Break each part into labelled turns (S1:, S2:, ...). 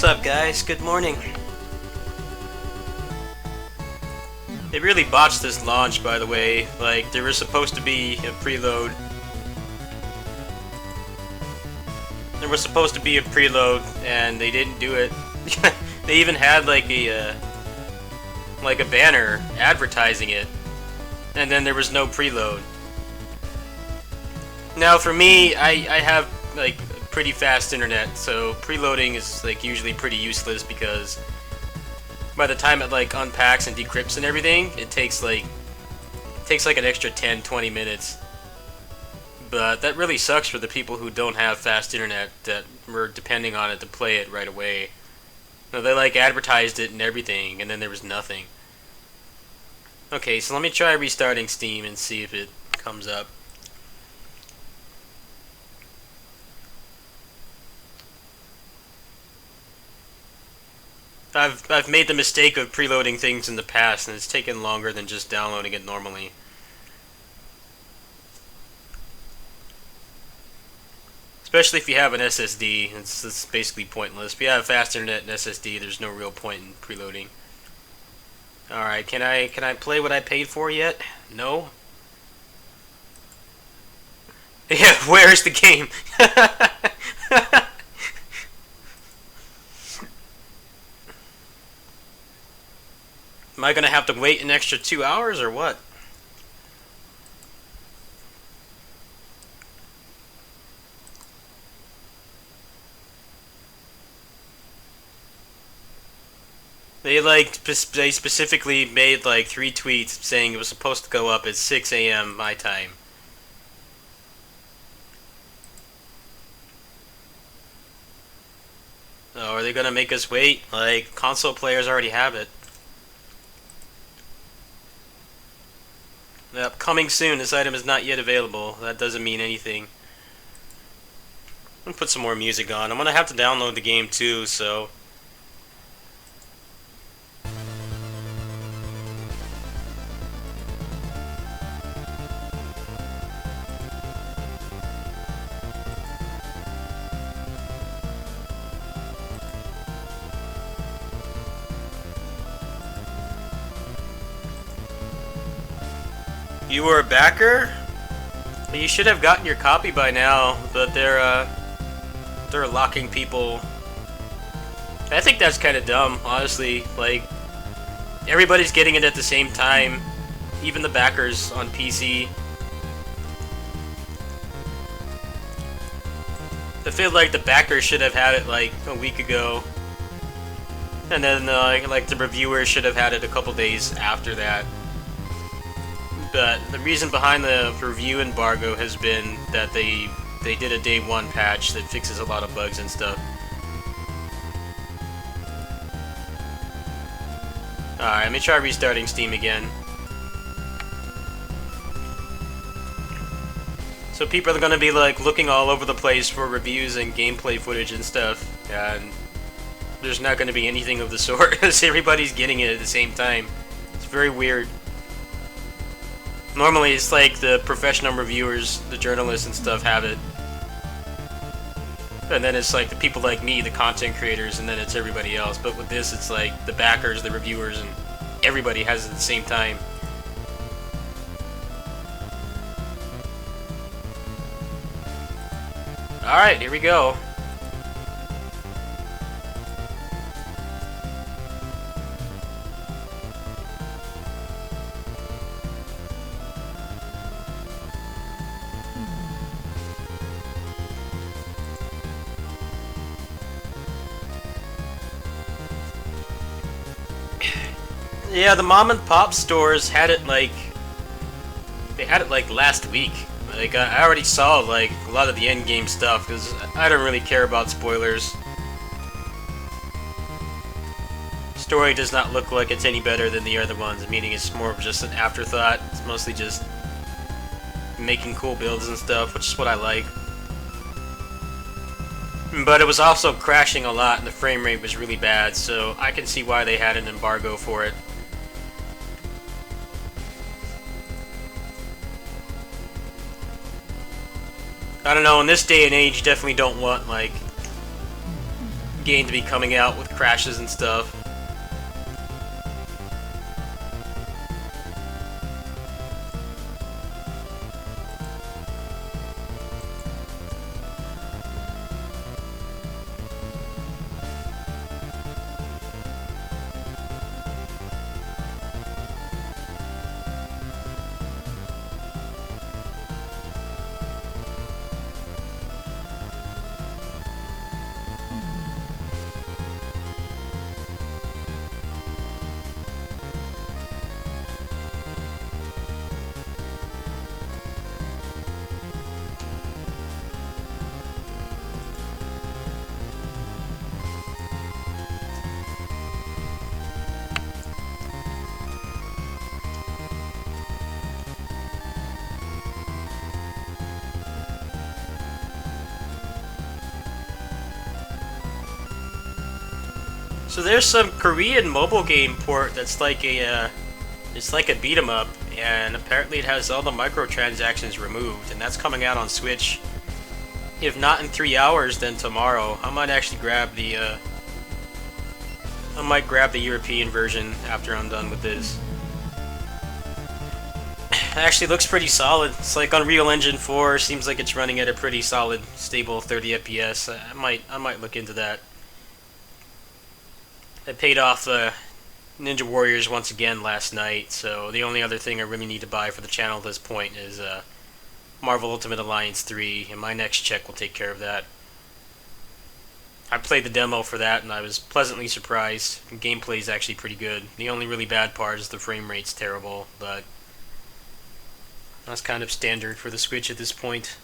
S1: What's up, guys? Good morning. They really botched this launch, by the way. Like, there was supposed to be a preload. And they didn't do it. They even had like a banner advertising it, and then there was no preload. Now, for me, I have like pretty fast internet, so preloading is like usually pretty useless because by the time it like unpacks and decrypts and everything, it takes like an extra 10-20 minutes. But that really sucks for the people who don't have fast internet that were depending on it to play it right away. No, they like advertised it and everything, and then there was nothing. Okay, so let me try restarting Steam and see if it comes up. I've made the mistake of preloading things in the past, and it's taken longer than just downloading it normally. Especially if you have an SSD, it's basically pointless. If you have fast internet and SSD, there's no real point in preloading. Alright, can I play what I paid for yet? No? Yeah, where's the game? Am I gonna have to wait an extra 2 hours or what? They specifically made like 3 tweets saying it was supposed to go up at 6 a.m. my time. Oh, are they gonna make us wait? Like, console players already have it. Yep, coming soon. This item is not yet available. That doesn't mean anything. I'm gonna put some more music on. I'm gonna have to download the game too, so... You were a backer? You should have gotten your copy by now, but they're locking people. I think that's kind of dumb, honestly. Like, everybody's getting it at the same time, even the backers on PC. I feel like the backers should have had it like a week ago, and then like the reviewers should have had it a couple days after that. But the reason behind the review embargo has been that they did a day 1 patch that fixes a lot of bugs and stuff. Alright, let me try restarting Steam again. So people are gonna be like looking all over the place for reviews and gameplay footage and stuff, and there's not gonna be anything of the sort because everybody's getting it at the same time. It's very weird. Normally, it's like the professional reviewers, the journalists and stuff have it. And then it's like the people like me, the content creators, and then it's everybody else. But with this, it's like the backers, the reviewers, and everybody has it at the same time. Alright, here we go. Yeah, the mom and pop stores had it like... They had it like last week. Like, I already saw like a lot of the endgame stuff, because I don't really care about spoilers. Story does not look like it's any better than the other ones, meaning it's more of just an afterthought. It's mostly just making cool builds and stuff, which is what I like. But it was also crashing a lot and the frame rate was really bad, so I can see why they had an embargo for it. I don't know, in this day and age, you definitely don't want, like, game to be coming out with crashes and stuff. So there's some Korean mobile game port that's like it's like a beat 'em up, and apparently it has all the microtransactions removed, and that's coming out on Switch. If not in 3 hours, then tomorrow. I might actually grab the European version after I'm done with this. It actually looks pretty solid. It's like Unreal Engine 4. Seems like it's running at a pretty solid, stable 30 FPS. I might look into that. I paid off Ninja Warriors once again last night, so the only other thing I really need to buy for the channel at this point is Marvel Ultimate Alliance 3, and my next check will take care of that. I played the demo for that, and I was pleasantly surprised. The gameplay is actually pretty good. The only really bad part is the frame rate's terrible, but that's kind of standard for the Switch at this point.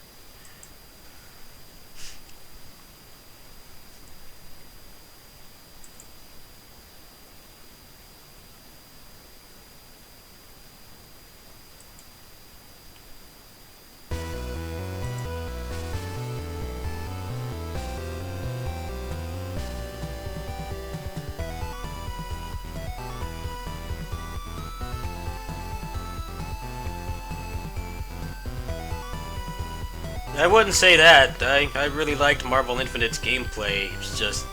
S1: I wouldn't say that. I really liked Marvel Infinite's gameplay. It's just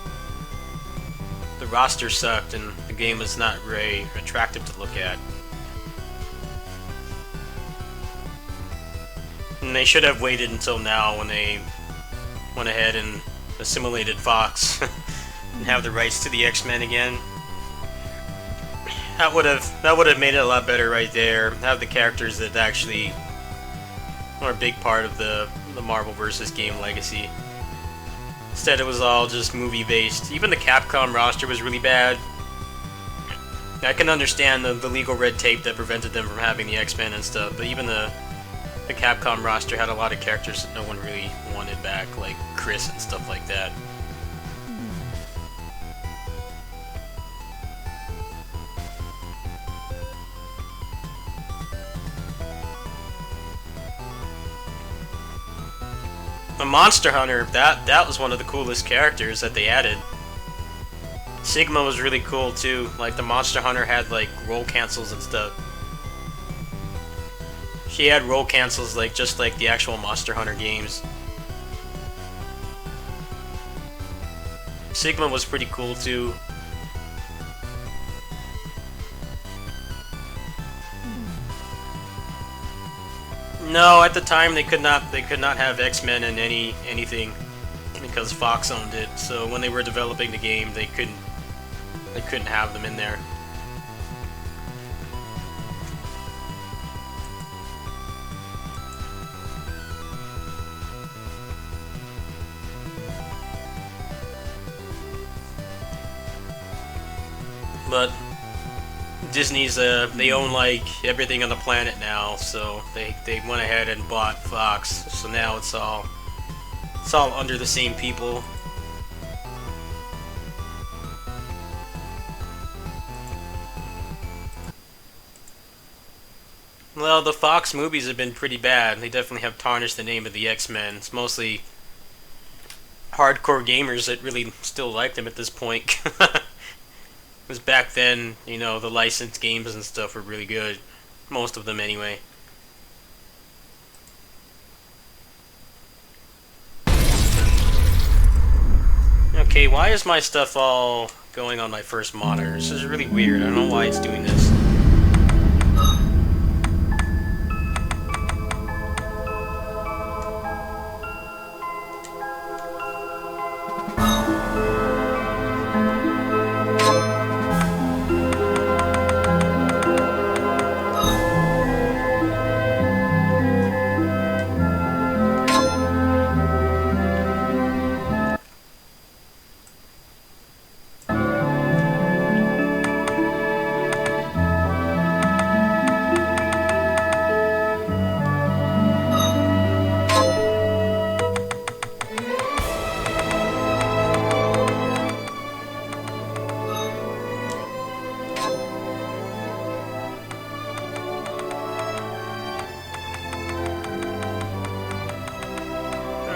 S1: the roster sucked and the game was not very attractive to look at. And they should have waited until now when they went ahead and assimilated Fox and have the rights to the X-Men again. That would have made it a lot better right there. Have the characters that actually are a big part of the Marvel vs. game legacy. Instead, it was all just movie-based. Even the Capcom roster was really bad. I can understand the legal red tape that prevented them from having the X-Men and stuff, but even the Capcom roster had a lot of characters that no one really wanted back, like Chris and stuff like that. The Monster Hunter, that was one of the coolest characters that they added. Sigma was really cool too. Like the Monster Hunter had like roll cancels and stuff. She had roll cancels like just like the actual Monster Hunter games. Sigma was pretty cool too. No, at the time they could not have X-Men in anything because Fox owned it. So when they were developing the game, they couldn't have them in there. But Disney's they own like everything on the planet now, so they went ahead and bought Fox. So now it's all under the same people. Well, the Fox movies have been pretty bad. They definitely have tarnished the name of the X-Men. It's mostly hardcore gamers that really still like them at this point. Because back then, you know, the licensed games and stuff were really good. Most of them, anyway. Okay, why is my stuff all going on my first monitor? This is really weird. I don't know why it's doing this.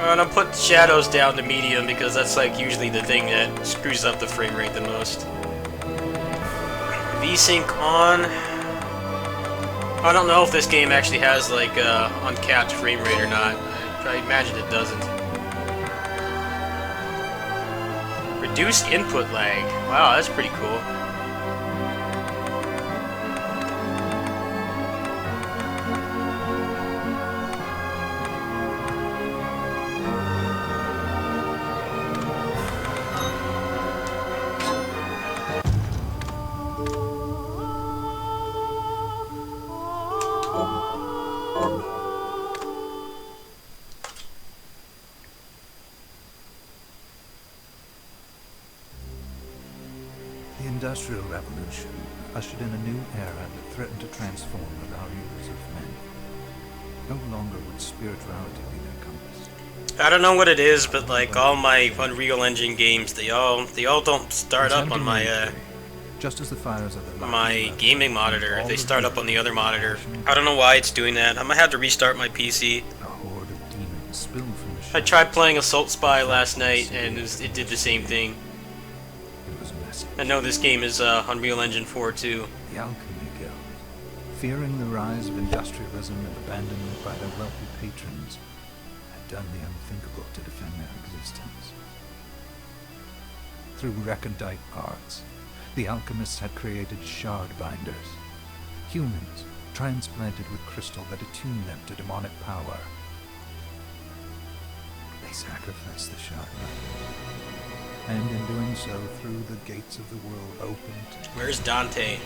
S1: And I'll put shadows down to medium because that's like usually the thing that screws up the frame rate the most. VSync on. I don't know if this game actually has like uncapped frame rate or not. I imagine it doesn't. Reduce input lag. Wow, that's pretty cool.
S2: The Industrial Revolution ushered in a new era that threatened to transform the values of men. No longer would spirituality be their compass.
S1: I don't know what it is, but like all my Unreal Engine games, they all don't start up on my
S2: just as the fires of the
S1: my gaming monitor. They start up on the other monitor. I don't know why it's doing that. I'm gonna have to restart my PC.
S2: A horde of demons spilled from the
S1: I tried playing Assault Spy last night, and it did the same thing.
S2: It was messy.
S1: I know this game is Unreal Engine 4 too.
S2: The Alchemy Guild, fearing the rise of industrialism and abandonment by their wealthy patrons, had done the unthinkable to defend their existence. Through recondite arts, the alchemists had created shard binders, humans transplanted with crystal that attuned them to demonic power. They sacrificed the shard binders, and in doing so, threw the gates of the world open to
S1: Where's Dante?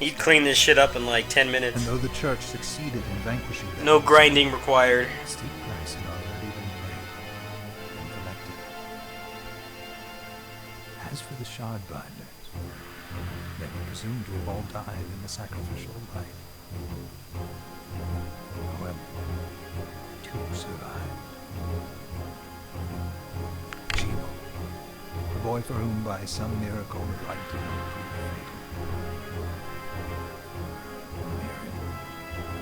S1: He'd clean this shit up in like 10 minutes.
S2: And though the church succeeded in vanquishing them,
S1: No grinding required.
S2: a steep price had already been paid and collected. As for the shard binders, they were presumed to have all died in the sacrificial rite. However, two survived. Chimo, a boy for whom by some miracle the rite did not prove fatal. Mary,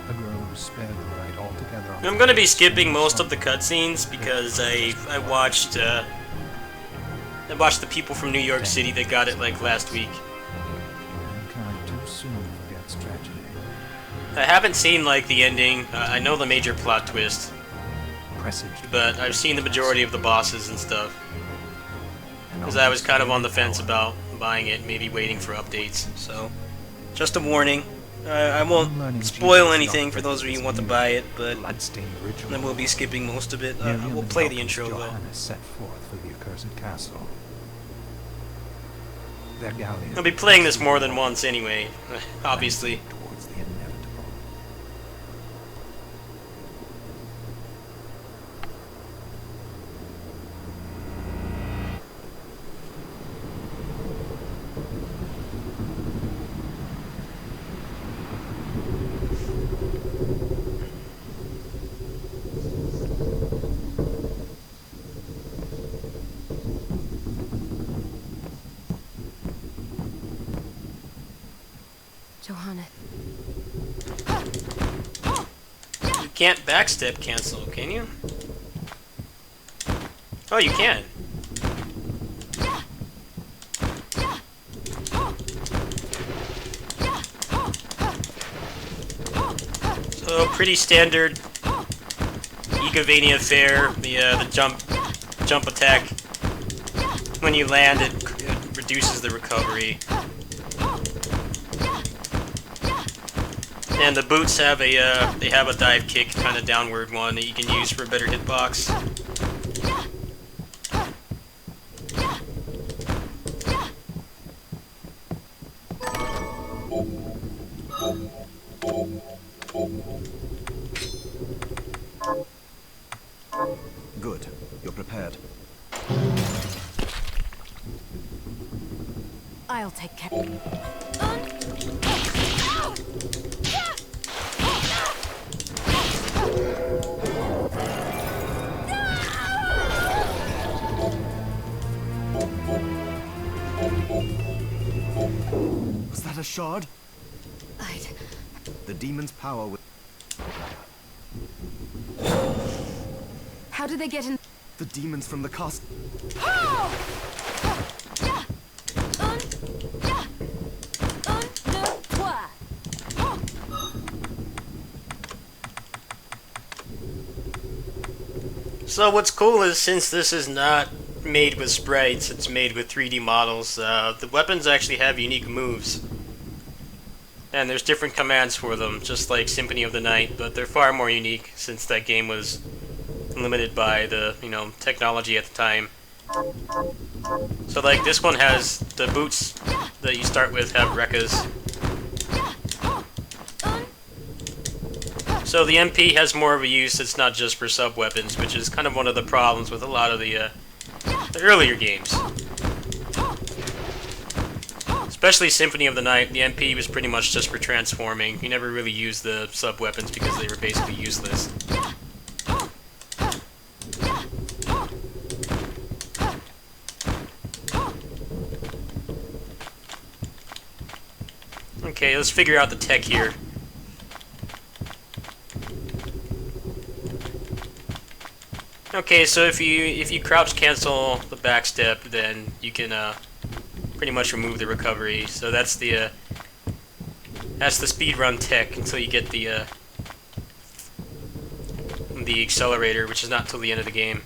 S2: a girl who was spared the rite altogether.
S1: I'm gonna be skipping most of the cutscenes because I watched the people from New York City that got it like last week.
S2: Mankind too soon forgets tragedy.
S1: I haven't seen like the ending. I know the major plot twist,
S2: Presaged
S1: but I've seen the majority of the bosses and stuff. Because I was kind of on the fence about buying it, maybe waiting for updates. So, just a warning. I won't spoil anything for those of you who want to buy it, but
S2: Bloodstained ritual.
S1: then we'll be skipping most of it. We'll play the intro though.
S2: Johannes set forth for the accursed castle. Their galleon
S1: I'll be playing this more than once anyway, obviously.
S2: towards the inevitable.
S3: Johannes.
S1: You can't backstep cancel, can you? Oh, you can. So, pretty standard Ecovania Fair, the jump attack. When you land, it reduces the recovery. And the boots have they have a dive kick, kind of downward one that you can use for a better hitbox.
S3: Good. You're prepared.
S4: I'll take care.
S3: Was that a shard?
S4: I'd...
S3: The demon's power with
S4: How did they get in?
S3: the demons from the cast.
S1: So what's cool is, since this is not made with sprites, it's made with 3D models, the weapons actually have unique moves. And there's different commands for them, just like Symphony of the Night, but they're far more unique since that game was limited by the, technology at the time. So like this one has the boots that you start with have Rekkas. So the MP has more of a use. It's not just for sub-weapons, which is kind of one of the problems with a lot of the earlier games. Especially Symphony of the Night, the MP was pretty much just for transforming. You never really used the sub-weapons because they were basically useless. Okay, let's figure out the tech here. Okay, so if you crouch cancel the backstep, then you can pretty much remove the recovery. So that's the speedrun tech until you get the accelerator, which is not till the end of the game.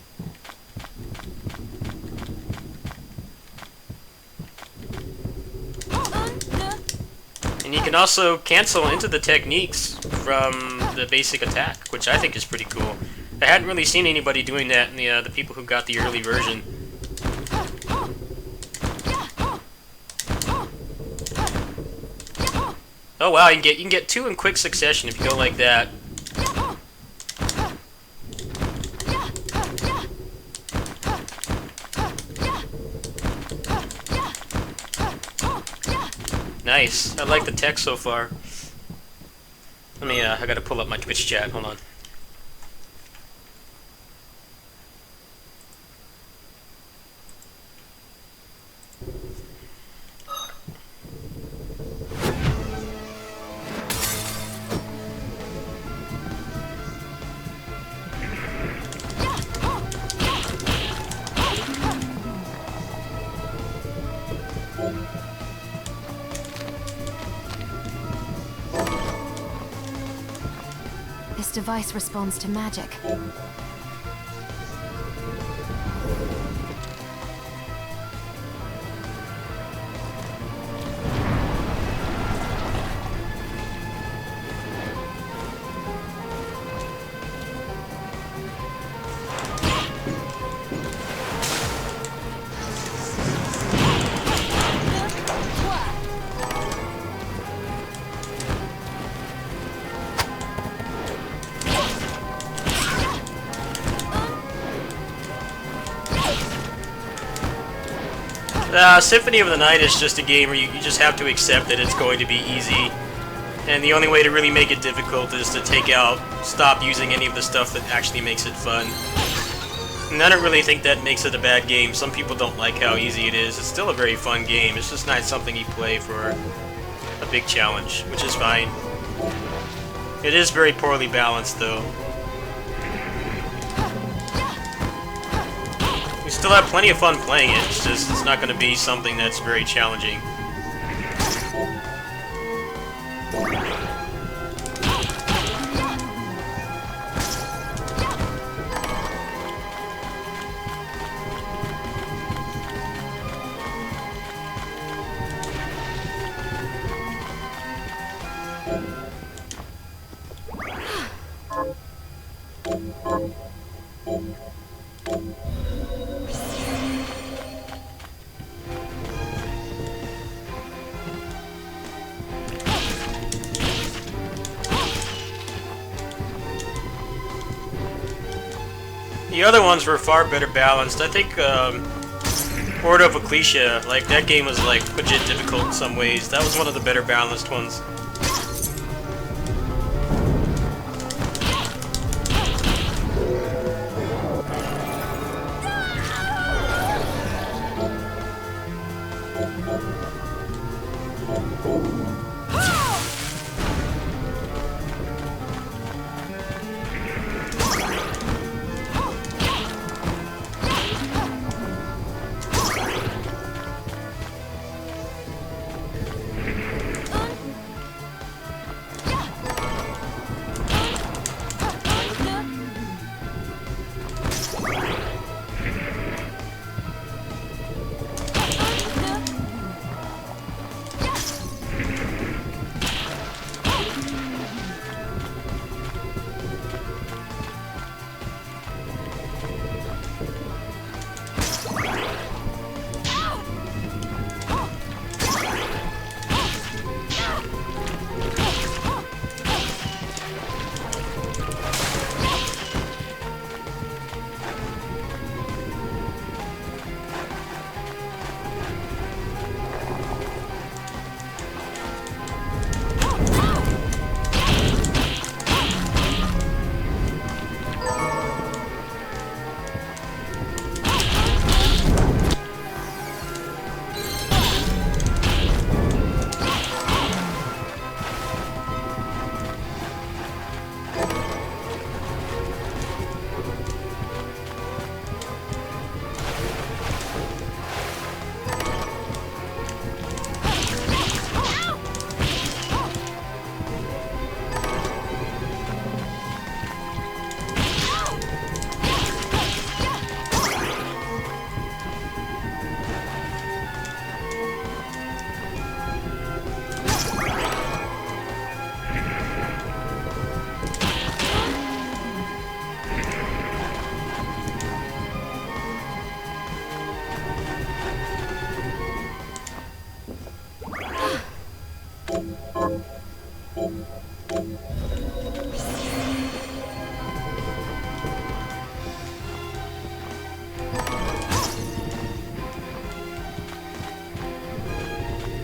S1: And you can also cancel into the techniques from the basic attack, which I think is pretty cool. I hadn't really seen anybody doing that in the people who got the early version. Oh wow, you can get two in quick succession if you go like that. Nice. I like the tech so far. Let me, I gotta pull up my Twitch chat. Hold on.
S4: This device responds to magic.
S1: Symphony of the Night is just a game where you just have to accept that it's going to be easy. And the only way to really make it difficult is to stop using any of the stuff that actually makes it fun. And I don't really think that makes it a bad game. Some people don't like how easy it is. It's still a very fun game. It's just not something you play for a big challenge, which is fine. It is very poorly balanced, though. We still have plenty of fun playing it, it's just it's not going to be something that's very challenging. The other ones were far better balanced. I think Horde of Ecclesia, like that game was like legit difficult in some ways. That was one of the better balanced ones.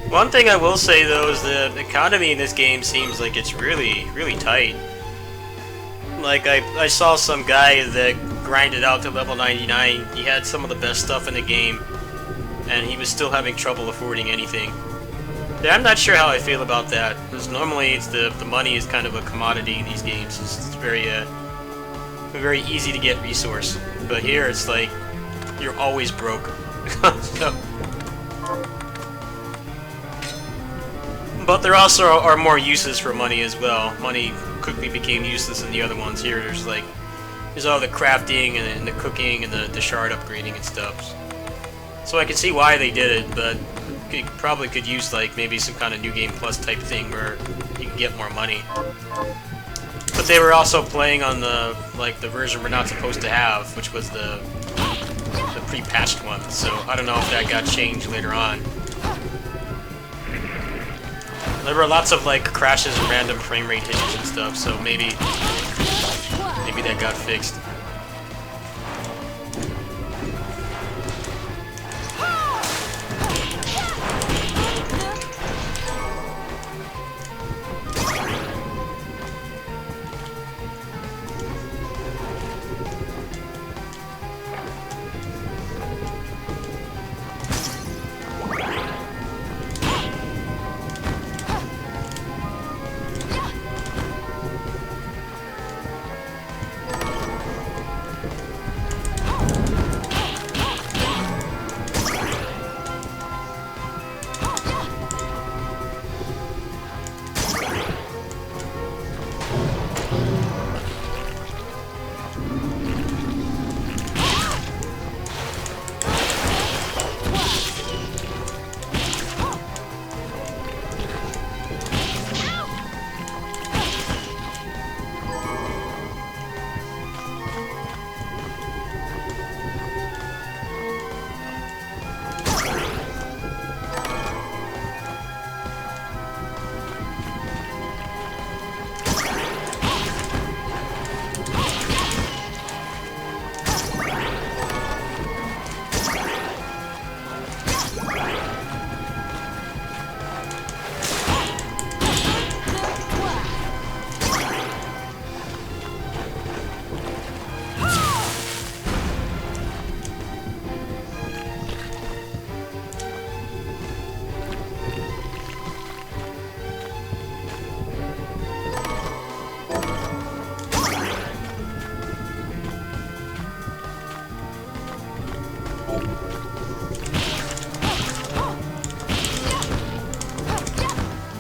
S1: One thing I will say though is the economy in this game seems like it's really, really tight. Like I saw some guy that grinded out to level 99, he had some of the best stuff in the game, and he was still having trouble affording anything. Yeah, I'm not sure how I feel about that, because normally it's the money is kind of a commodity in these games. It's very easy to get resource, but here it's like you're always broke. So, but there also are more uses for money as well. Money quickly became useless in the other ones. Here there's all the crafting and the cooking and the shard upgrading and stuff. So I can see why they did it, but probably could use like maybe some kind of New Game Plus type thing where you can get more money. But they were also playing on the version we're not supposed to have, which was the pre-patched one. So I don't know if that got changed later on. There were lots of like crashes and random frame rate hitches and stuff, so maybe that got fixed.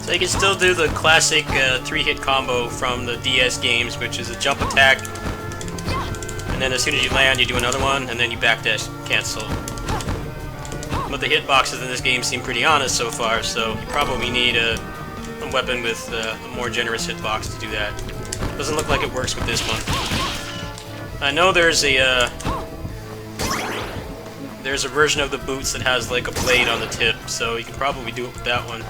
S1: So you can still do the classic 3-hit combo from the DS games, which is a jump attack, and then as soon as you land, you do another one, and then you backdash cancel. But the hitboxes in this game seem pretty honest so far, so you probably need a weapon with a more generous hitbox to do that. Doesn't look like it works with this one. I know there's a version of the boots that has like a blade on the tip, so you can probably do it with that one.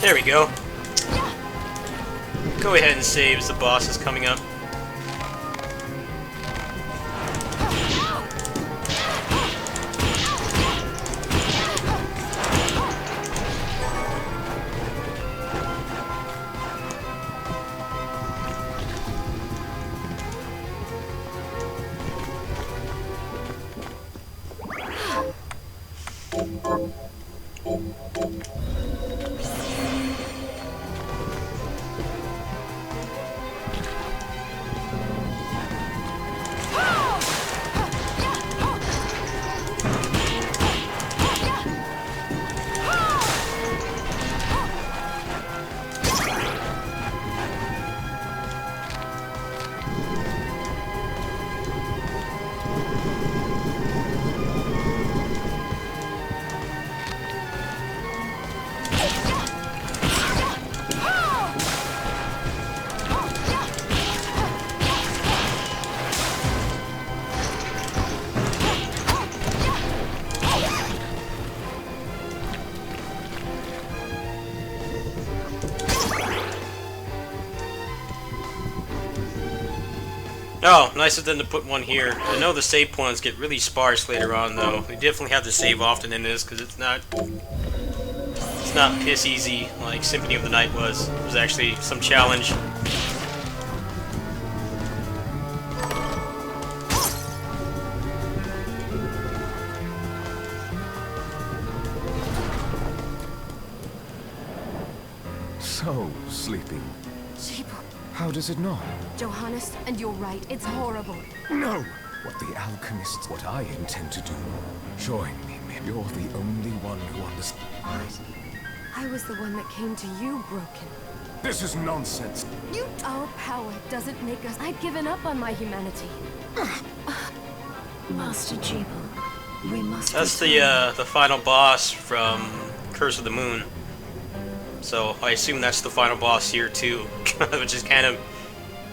S1: There we go. Go ahead and save as the boss is coming up. Oh, nice of them to put one here. I know the save points get really sparse later on, though. We definitely have to save often in this, because it's not piss easy like Symphony of the Night was. It was actually some challenge.
S5: So, sleeping.
S4: Sheeple.
S5: How does it know?
S4: Johannes, and you're right, it's horrible.
S5: No! What the alchemists, what I intend to do. Join me, Mim. You're the only one who understands.
S4: What? I was the one that came to you broken.
S5: This is nonsense.
S4: Our power doesn't make us... I've given up on my humanity.
S6: Master Jeeble, we must...
S1: That's the final boss from Curse of the Moon. So I assume that's the final boss here too, which is kind of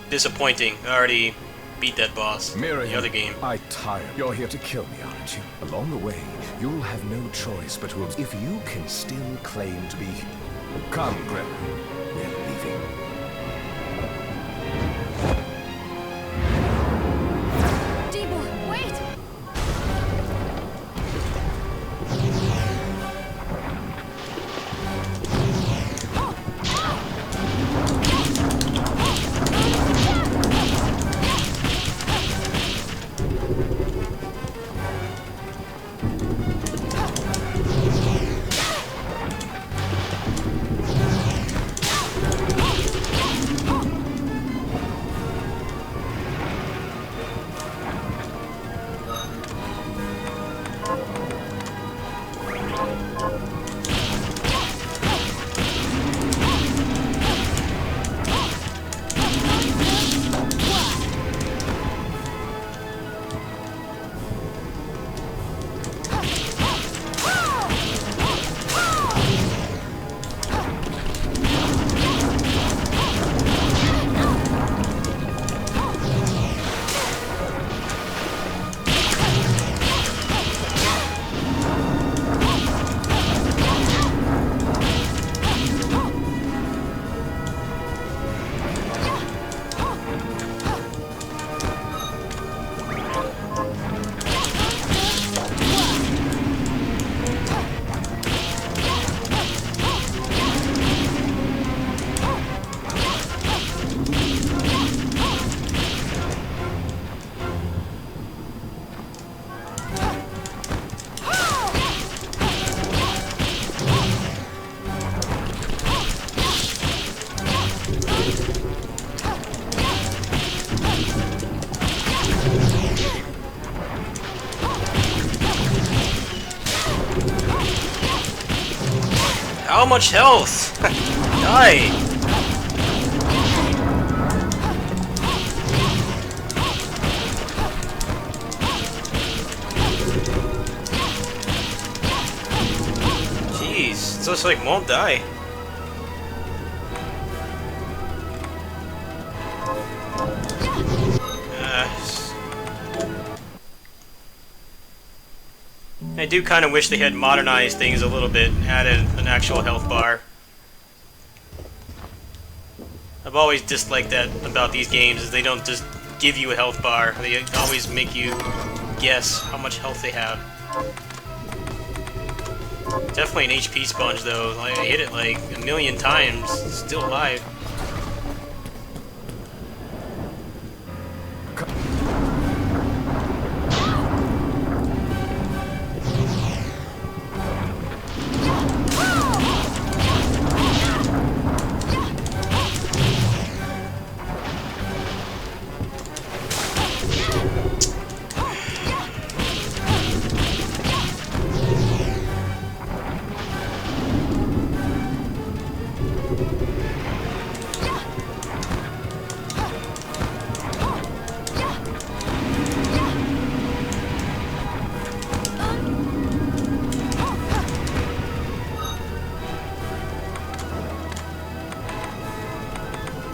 S1: disappointing. I already beat that boss in the other game.
S5: I tire. You're here to kill me, aren't you? Along the way, you'll have no choice but to... If you can still claim to be... Come, Gremlin. We're leaving.
S4: Jeeble, wait!
S1: How much health? Die! Jeez, it's just like won't die. I do kind of wish they had modernized things a little bit, added an actual health bar. I've always disliked that about these games, is they don't just give you a health bar. They always make you guess how much health they have. Definitely an HP sponge though. I hit it like a million times, still alive.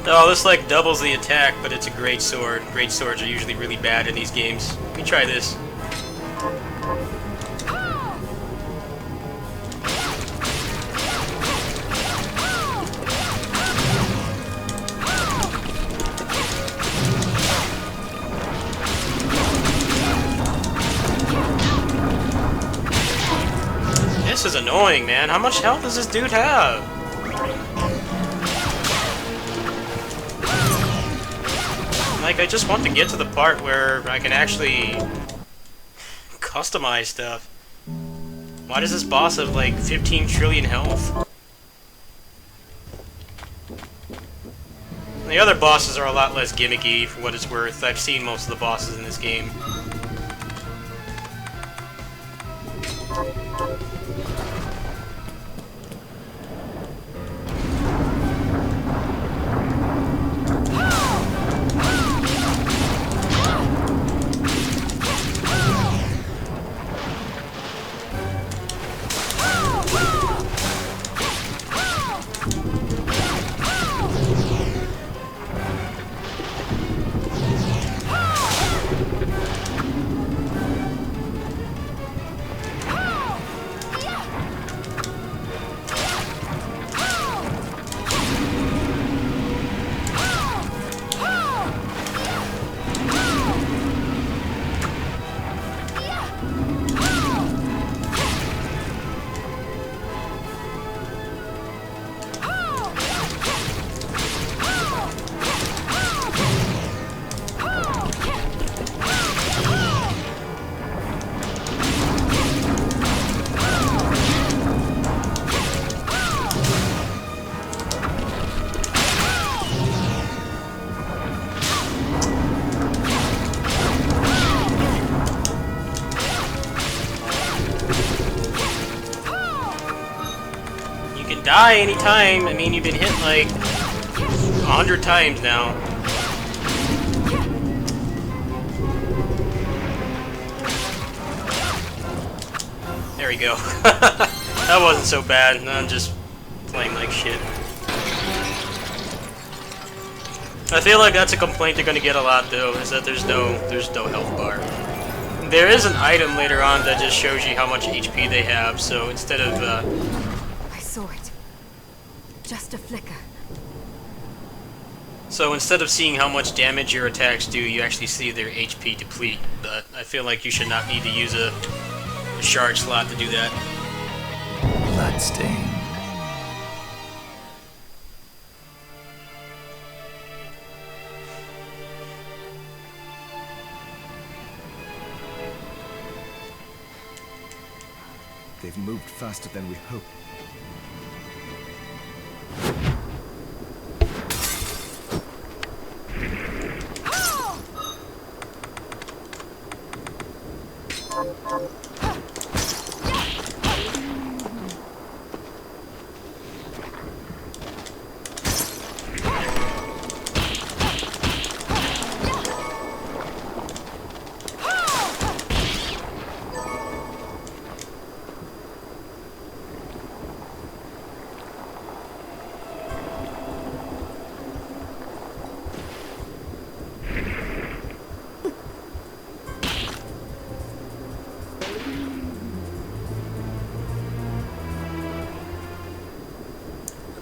S1: Oh, this like doubles the attack, but it's a great sword. Great swords are usually really bad in these games. Let me try this. This is annoying, man. How much health does this dude have? Like, I just want to get to the part where I can actually customize stuff. Why does this boss have like 15 trillion health? The other bosses are a lot less gimmicky, for what it's worth. I've seen most of the bosses in this game. Die anytime. I mean, you've been hit like 100 times now. There we go. That wasn't so bad. I'm just playing like shit. I feel like that's a complaint they're gonna get a lot though, is that there's no health bar. There is an item later on that just shows you how much HP they have, so instead of
S4: I saw it. Just a flicker.
S1: So instead of seeing how much damage your attacks do, you actually see their HP deplete. But I feel like you should not need to use a shard slot to do that.
S2: Bloodstained.
S3: They've moved faster than we hoped.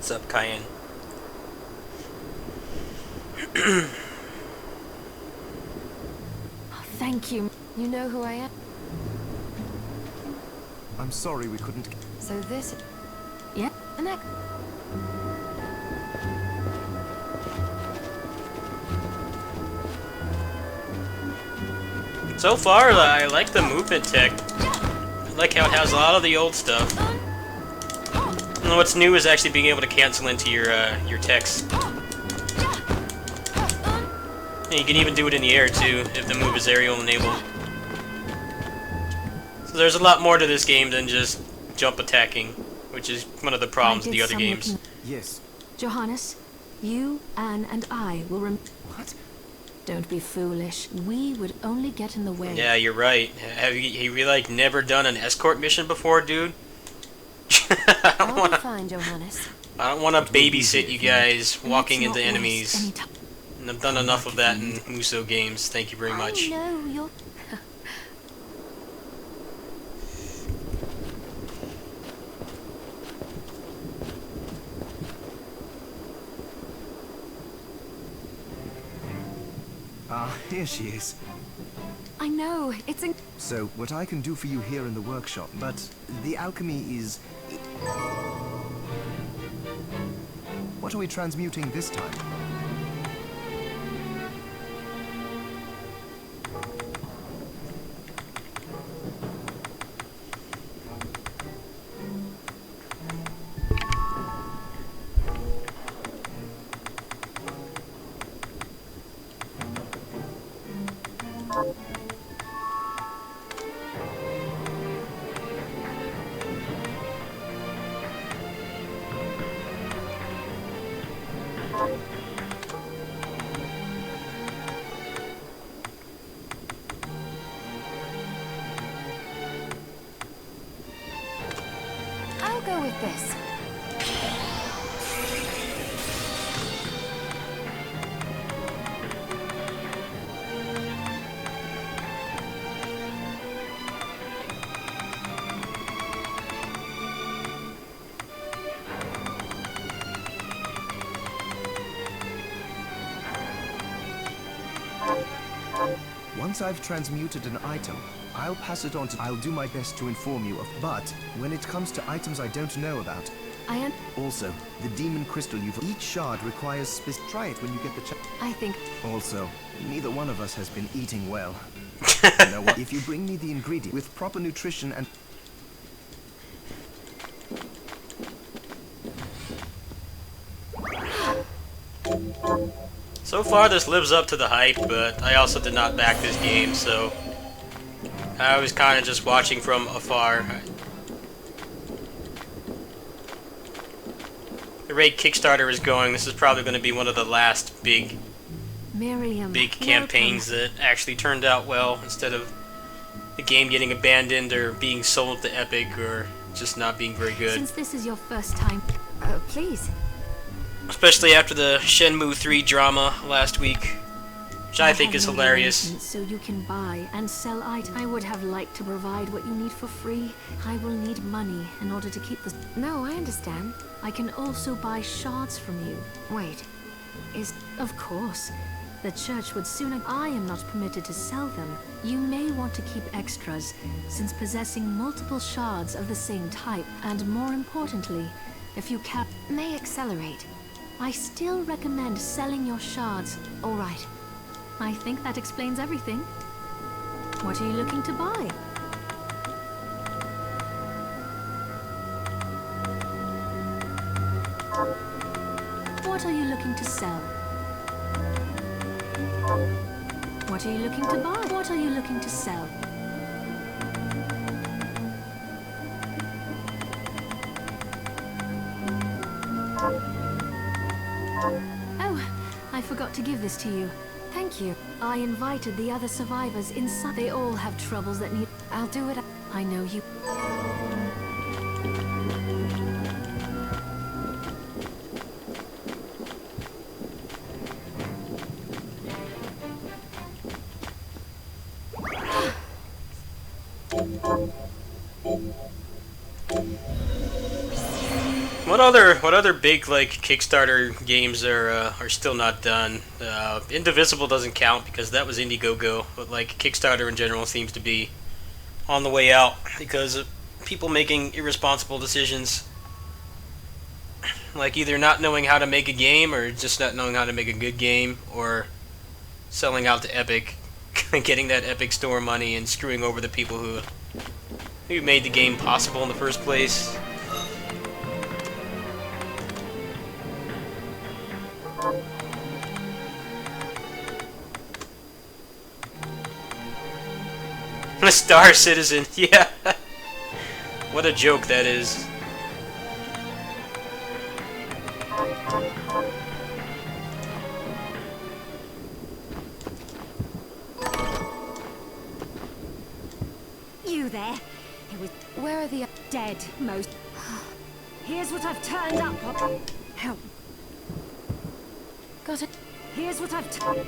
S1: What's up, Cayenne?
S4: Thank you. You know who I am?
S3: I'm sorry we couldn't...
S4: So this... Yeah, and that...
S1: So far, I like the movement tech. I like how it has a lot of the old stuff. And what's new is actually being able to cancel into your text. And you can even do it in the air too, if the move is aerial enabled. So there's a lot more to this game than just jump attacking, which is one of the problems with the other games.
S3: Yes.
S4: Johannes, you, Anne, and I will
S3: What?
S4: Don't be foolish. We would only get in the way.
S1: Yeah, you're right. Have you like never done an escort mission before, dude?
S4: I'll be fine, Johannes.
S1: I don't want to babysit you guys walking
S4: Let's
S1: into
S4: not waste
S1: enemies.
S4: any time.
S1: And I've done enough of that in Muso games. Thank you very much.
S4: I know you're...
S3: Ah, here she is.
S4: I know, it's in...
S3: So, what I can do for you here in the workshop, but the alchemy is... What are we transmuting this time?
S4: I'll go with this.
S3: Once I've transmuted an item, I'll pass it on to... I'll do my best to inform you of... But, when it comes to items I don't know about...
S4: I am...
S3: Also, the demon crystal you've... Each shard requires... Try it when you get the chance.
S4: I think...
S3: Also, neither one of us has been eating well. You know what? If you bring me the ingredient with proper nutrition and...
S1: So far, this lives up to the hype, but I also did not back this game, so I was kind of just watching from afar. The rate Kickstarter is going, this is probably going to be one of the last big
S4: Miriam,
S1: campaigns that actually turned out well, instead of the game getting abandoned or being sold to Epic or just not being very good.
S4: Since this is your first time, please.
S1: Especially after the Shenmue 3 drama last week, which I think
S4: have
S1: is
S4: no
S1: hilarious.
S4: arrangements So you can buy and sell items. I would have liked to provide what you need for free. I will need money in order to keep this. No, I understand. I can also buy shards from you. Wait, of course. The church would sooner. I am not permitted to sell them. You may want to keep extras, since possessing multiple shards of the same type, and more importantly, if you may accelerate. I still recommend selling your shards. All right. I think that explains everything. What are you looking to buy? What are you looking to sell? What are you looking to buy? What are you looking to sell? Oh, I forgot to give this to you. Thank you. I invited the other survivors inside. They all have troubles that need... I'll do it. I know you...
S1: what other big like Kickstarter games are still not done? Indivisible doesn't count because that was Indiegogo, but like Kickstarter in general seems to be on the way out because of people making irresponsible decisions, like either not knowing how to make a game or just not knowing how to make a good game, or selling out to Epic, getting that Epic Store money and screwing over the people who made the game possible in the first place. A Star Citizen, yeah. What a joke that is.
S4: You there? It was. Where are the dead most? Here's what I've turned up on. Help. Got it. Here's what I've turned.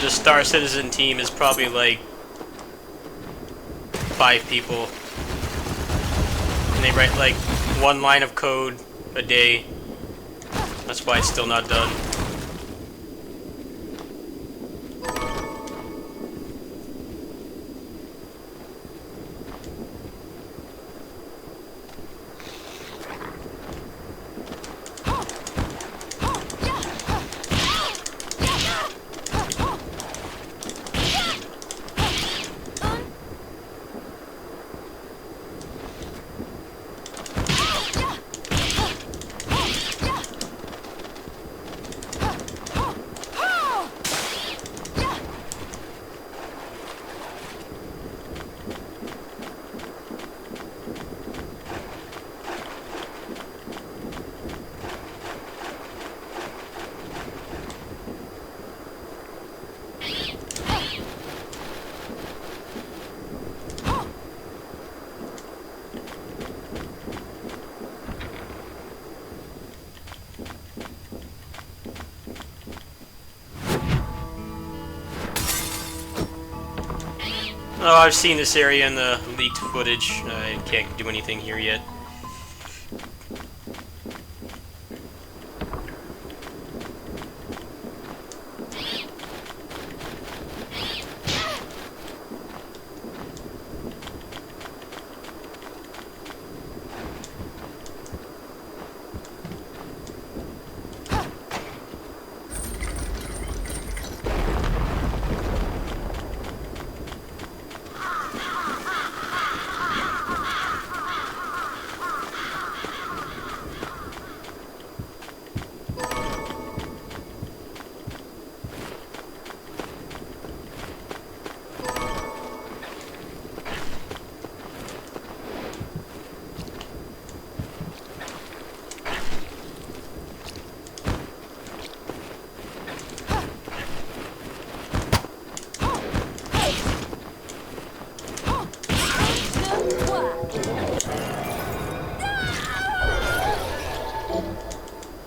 S1: The Star Citizen team is probably like 5 people, and they write like 1 line of code a day. That's why it's still not done. Oh, I've seen this area in the leaked footage. I can't do anything here yet.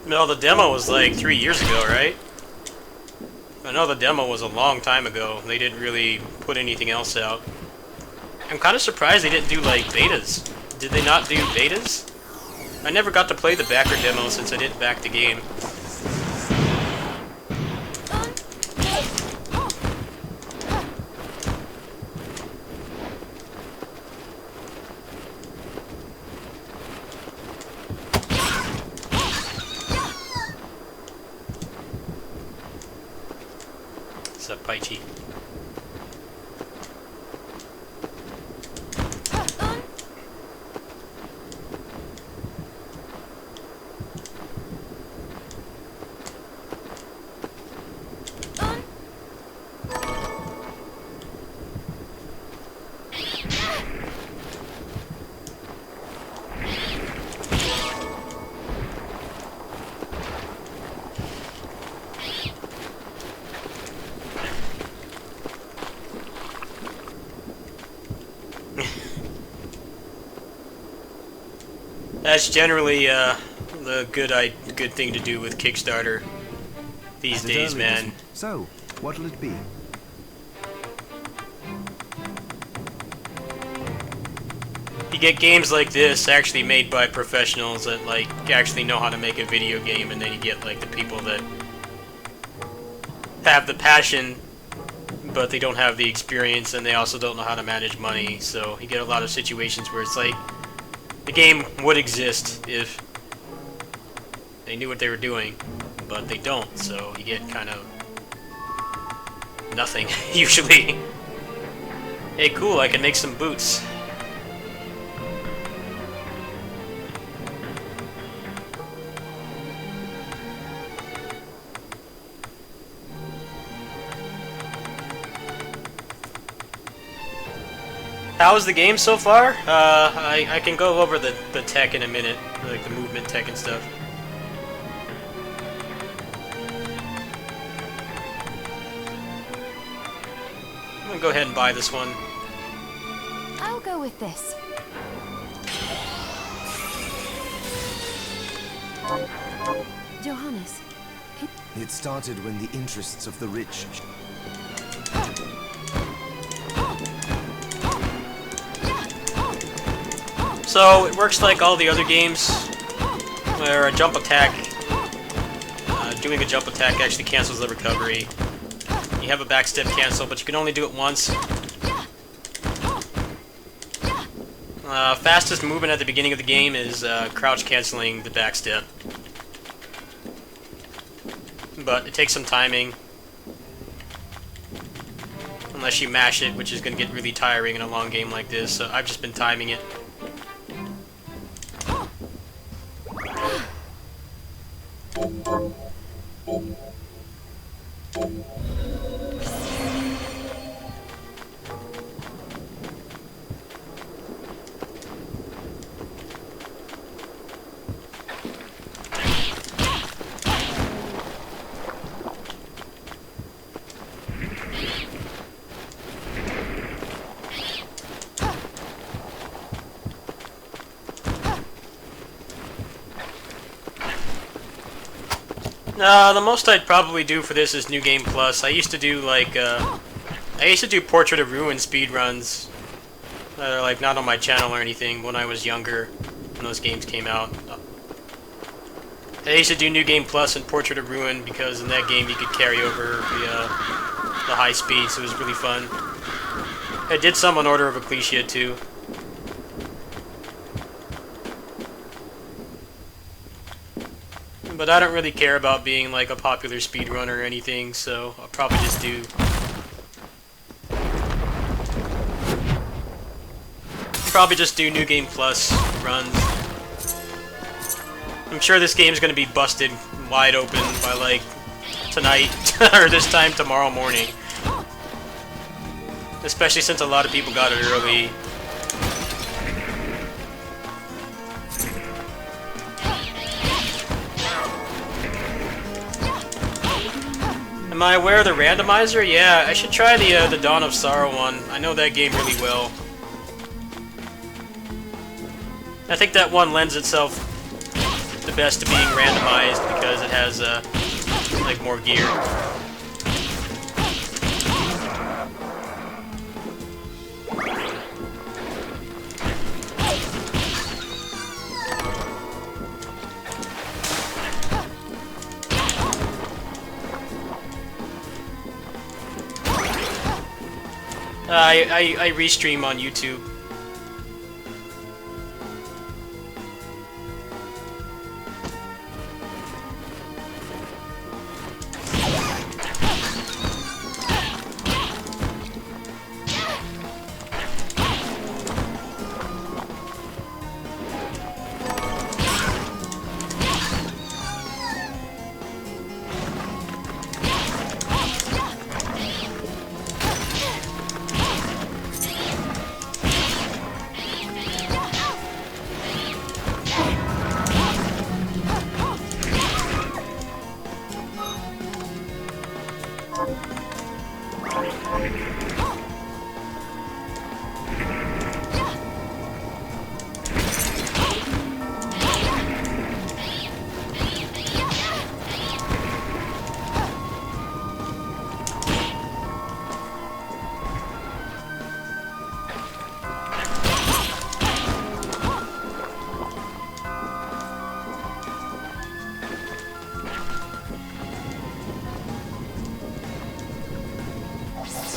S1: No, the demo was like 3 years ago, right? I know the demo was a long time ago. They didn't really put anything else out. I'm kind of surprised they didn't do like betas. Did they not do betas? I never got to play the backer demo since I didn't back the game. What's up, Paichi? That's generally the good thing to do with Kickstarter these
S3: Is it
S1: days,
S3: early,
S1: man.
S3: isn't it? So, what'll it be?
S1: You get games like this actually made by professionals that like actually know how to make a video game, and then you get like the people that have the passion but they don't have the experience, and they also don't know how to manage money. So you get a lot of situations where it's like the game would exist if they knew what they were doing, but they don't, so you get kind of nothing usually. Hey, cool, I can make some boots. How's the game so far? I can go over the tech in a minute, like the movement tech and stuff. I'm gonna go ahead and buy this one.
S6: I'll go with this. Johannes.
S3: It started when the interests of the rich...
S1: So it works like all the other games, where a jump attack, doing a jump attack actually cancels the recovery. You have a backstep cancel, but you can only do it once. Fastest movement at the beginning of the game is crouch canceling the backstep. But it takes some timing. Unless you mash it, which is going to get really tiring in a long game like this, so I've just been timing it. The most I'd probably do for this is New Game Plus. I used to do like Portrait of Ruin speedruns that are like not on my channel or anything when I was younger, when those games came out. I used to do New Game Plus and Portrait of Ruin because in that game you could carry over the high speed, so it was really fun. I did some on Order of Ecclesia too. But I don't really care about being like a popular speedrunner or anything, so I'll probably just do... New Game Plus runs. I'm sure this game's gonna be busted wide open by like tonight, or this time tomorrow morning. Especially since a lot of people got it early. Am I aware of the randomizer? Yeah, I should try the Dawn of Sorrow one. I know that game really well. I think that one lends itself the best to being randomized because it has like more gear. I restream on YouTube.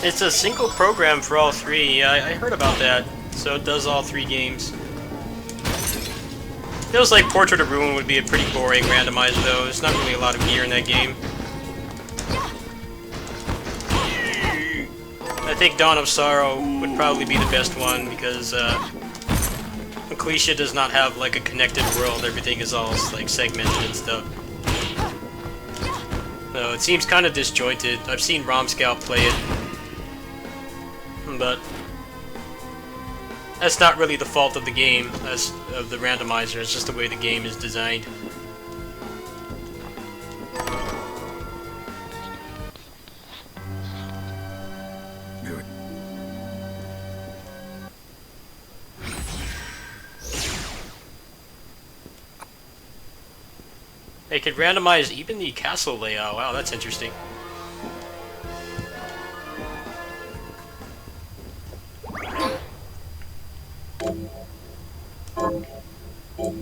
S1: It's a single program for all three. Yeah, I heard about that. So it does all three games. Feels like Portrait of Ruin would be a pretty boring randomizer though. There's not really a lot of gear in that game. I think Dawn of Sorrow would probably be the best one because Ecclesia does not have like a connected world. Everything is all like segmented and stuff. So it seems kind of disjointed. I've seen Rom Scout play it, but that's not really the fault of the game, as of the randomizer. It's just the way the game is designed. They could randomize even the castle layout. Wow, that's interesting.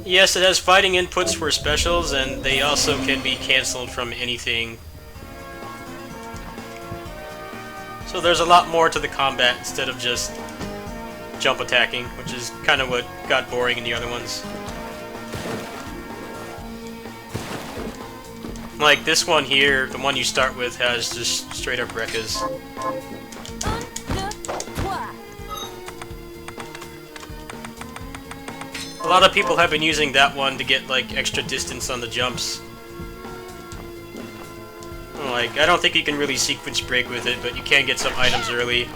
S1: Yes, it has fighting inputs for specials, and they also can be cancelled from anything. So there's a lot more to the combat instead of just jump attacking, which is kind of what got boring in the other ones. Like this one here, the one you start with has just straight up Rekkas. A lot of people have been using that one to get like extra distance on the jumps. Like, I don't think you can really sequence break with it, but you can get some items early.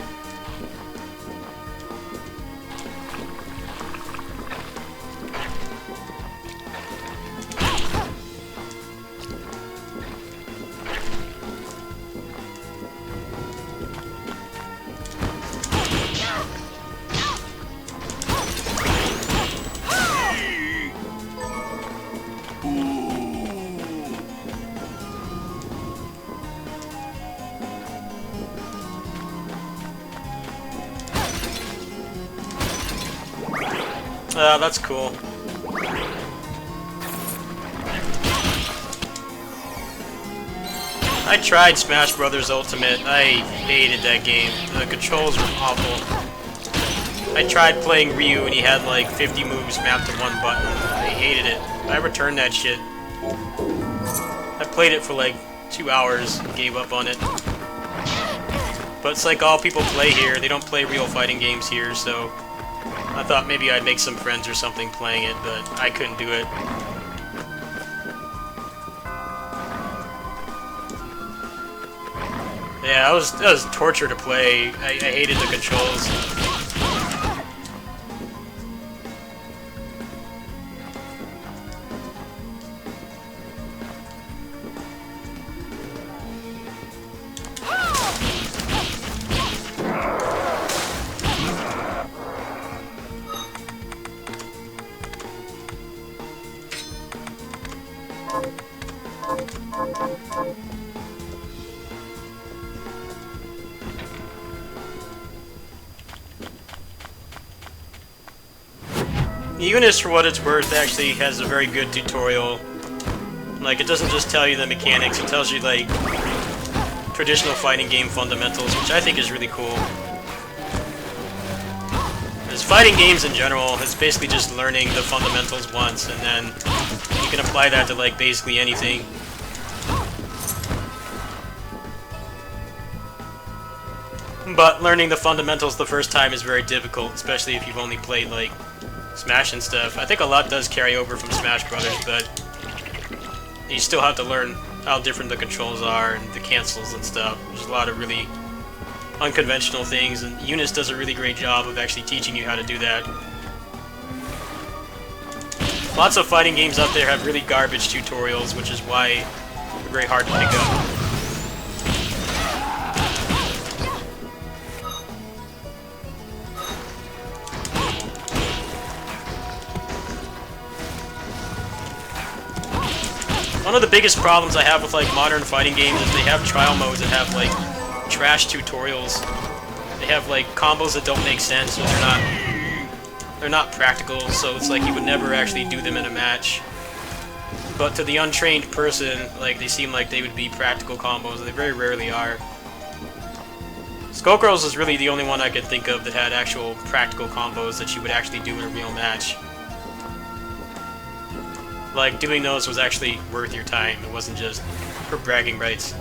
S1: That's cool. I tried Smash Brothers Ultimate. I hated that game. The controls were awful. I tried playing Ryu and he had like 50 moves mapped to one button. I hated it. I returned that shit. I played it for like 2 hours and gave up on it. But it's like all people play here. They don't play real fighting games here, so I thought maybe I'd make some friends or something playing it, but I couldn't do it. Yeah, that was torture to play. I hated the controls. Eunice, for what it's worth, actually has a very good tutorial. Like, it doesn't just tell you the mechanics, it tells you, like, traditional fighting game fundamentals, which I think is really cool. Because fighting games in general is basically just learning the fundamentals once, and then you can apply that to, like, basically anything. But learning the fundamentals the first time is very difficult, especially if you've only played, like, Smash and stuff. I think a lot does carry over from Smash Brothers, but you still have to learn how different the controls are and the cancels and stuff. There's a lot of really unconventional things, and Eunice does a really great job of actually teaching you how to do that. Lots of fighting games out there have really garbage tutorials, which is why they're very hard to pick up. One of the biggest problems I have with like modern fighting games is they have trial modes that have like trash tutorials. They have like combos that don't make sense, or they're not practical, so it's like you would never actually do them in a match. But to the untrained person, like, they seem like they would be practical combos. They very rarely are. Skullgirls is really the only one I could think of that had actual practical combos that you would actually do in a real match. Like, doing those was actually worth your time. It wasn't just for bragging rights.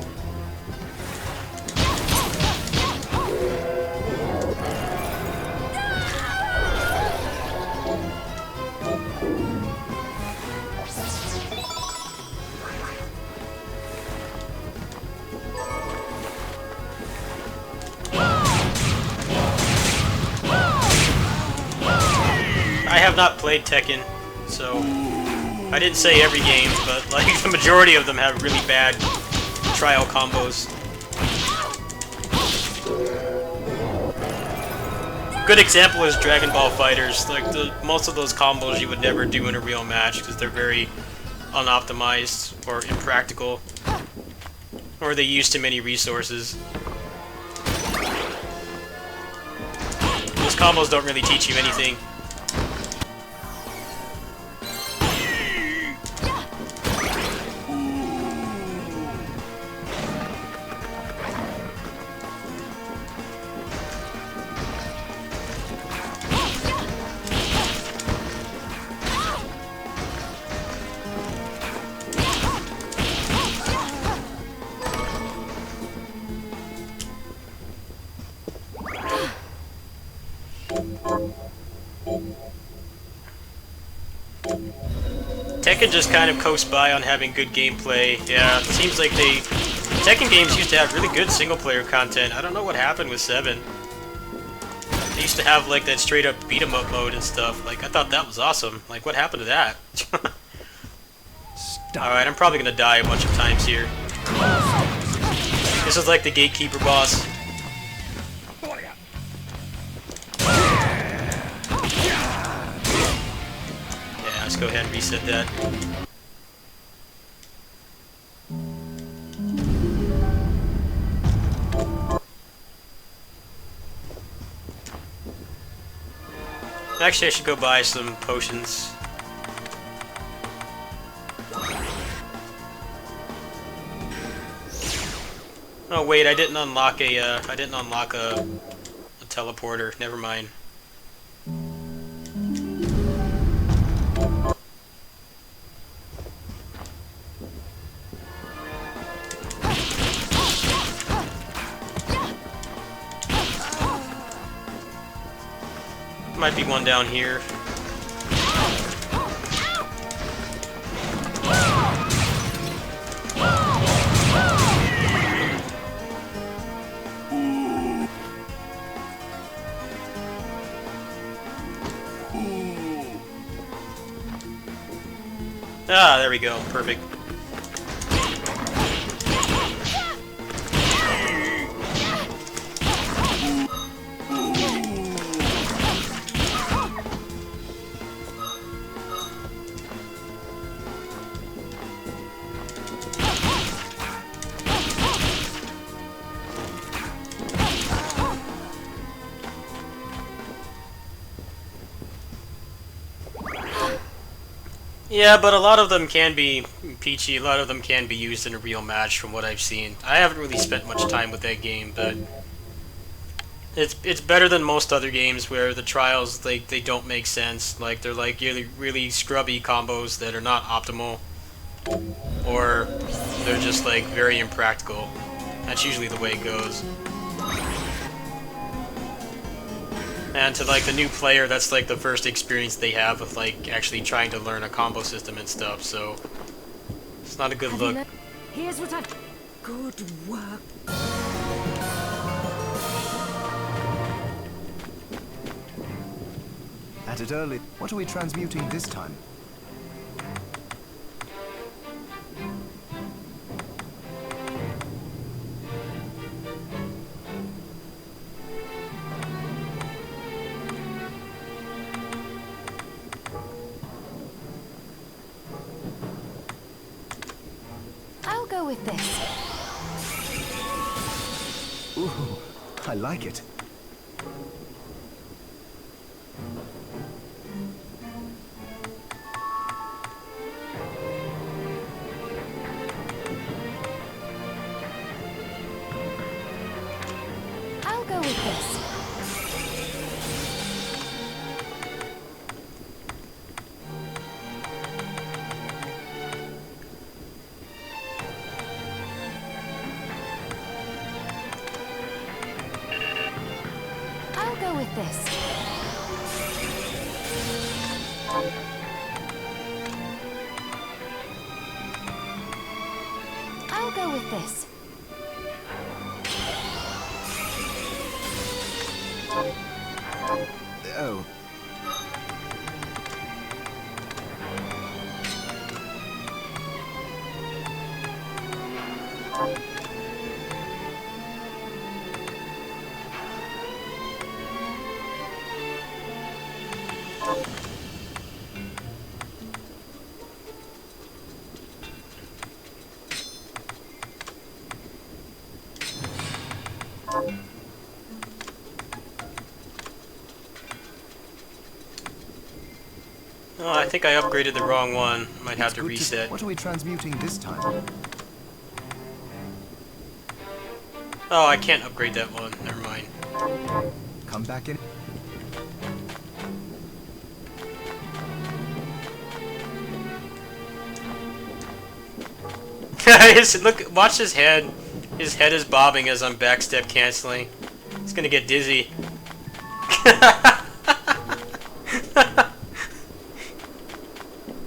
S1: I have not played Tekken, so I didn't say every game, but like the majority of them have really bad trial combos. Good example is Dragon Ball Fighters. Like most of those combos you would never do in a real match because they're very unoptimized or impractical, or they use too many resources. Those combos don't really teach you anything. Tekken just kind of coasts by on having good gameplay. Yeah, it seems like Tekken games used to have really good single-player content. I don't know what happened with 7. They used to have like that straight-up beat-em-up mode and stuff. Like, I thought that was awesome. Like, what happened to that? Alright, I'm probably gonna die a bunch of times here. This is like the gatekeeper boss. Let's go ahead and reset that. Actually, I should go buy some potions. Oh wait, I didn't unlock a teleporter. Never mind. Might be one down here. Ah, there we go. Perfect. Yeah, but a lot of them can be peachy, a lot of them can be used in a real match from what I've seen. I haven't really spent much time with that game, but it's better than most other games where the trials they don't make sense. Like they're like really scrubby combos that are not optimal, or they're just like very impractical. That's usually the way it goes. And to like the new player, that's like the first experience they have with like actually trying to learn a combo system and stuff, so it's not a good look.
S6: Here's what I've... Good work.
S3: At it early. What are we transmuting this time?
S6: I'll go with this.
S3: Ooh, I like it.
S6: I'll go go with this.
S3: Oh.
S1: Oh, I think I upgraded the wrong one. Might have
S3: It's
S1: to
S3: good
S1: reset.
S3: What are we transmuting this time?
S1: Oh, I can't upgrade that one. Never mind.
S3: Come back in.
S1: Look, watch his head. His head is bobbing as I'm backstep canceling. He's gonna get dizzy.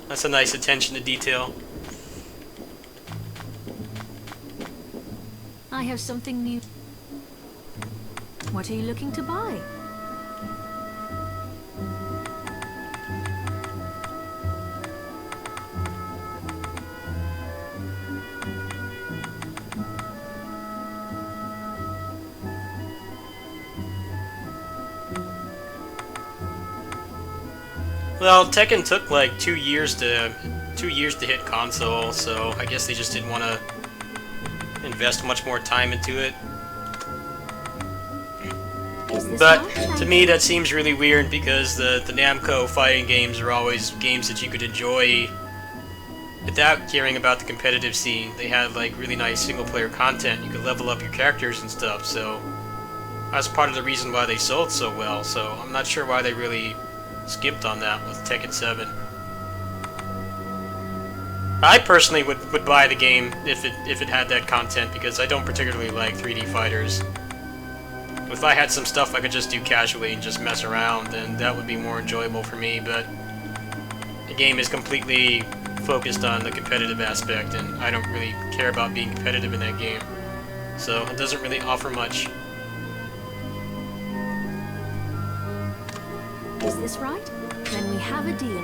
S1: That's a nice attention to detail.
S4: I have something new. What are you looking to buy?
S1: Well, Tekken took like 2 years to hit console, so I guess they just didn't want to invest much more time into it.
S4: Is this
S1: But
S4: right?
S1: to me, that seems really weird because the Namco fighting games are always games that you could enjoy without caring about the competitive scene. They had like really nice single-player content. You could level up your characters and stuff, so that's part of the reason why they sold so well. So I'm not sure why they really skipped on that with Tekken 7. I personally would buy the game if it had that content because I don't particularly like 3D fighters. If I had some stuff I could just do casually and just mess around, then that would be more enjoyable for me, but the game is completely focused on the competitive aspect, and I don't really care about being competitive in that game. So it doesn't really offer much.
S4: Is this right? Then we have a deal.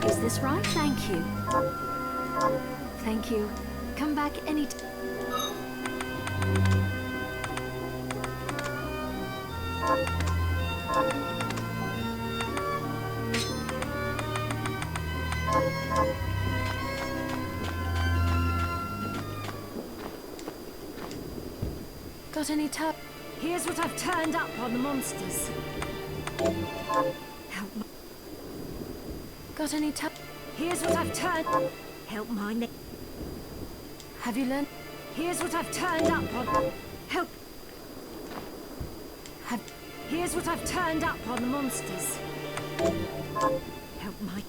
S4: Is this right? Thank you. Thank you. Come back any time. Got any tub?
S6: Here's what I've turned up on the monsters. Help.
S4: Got any tub?
S6: Here's what I've turned. Help my neck.
S4: Have you learned?
S6: Here's what I've turned up on. Help.
S4: Have
S6: Here's what I've turned up on the monsters. Help my.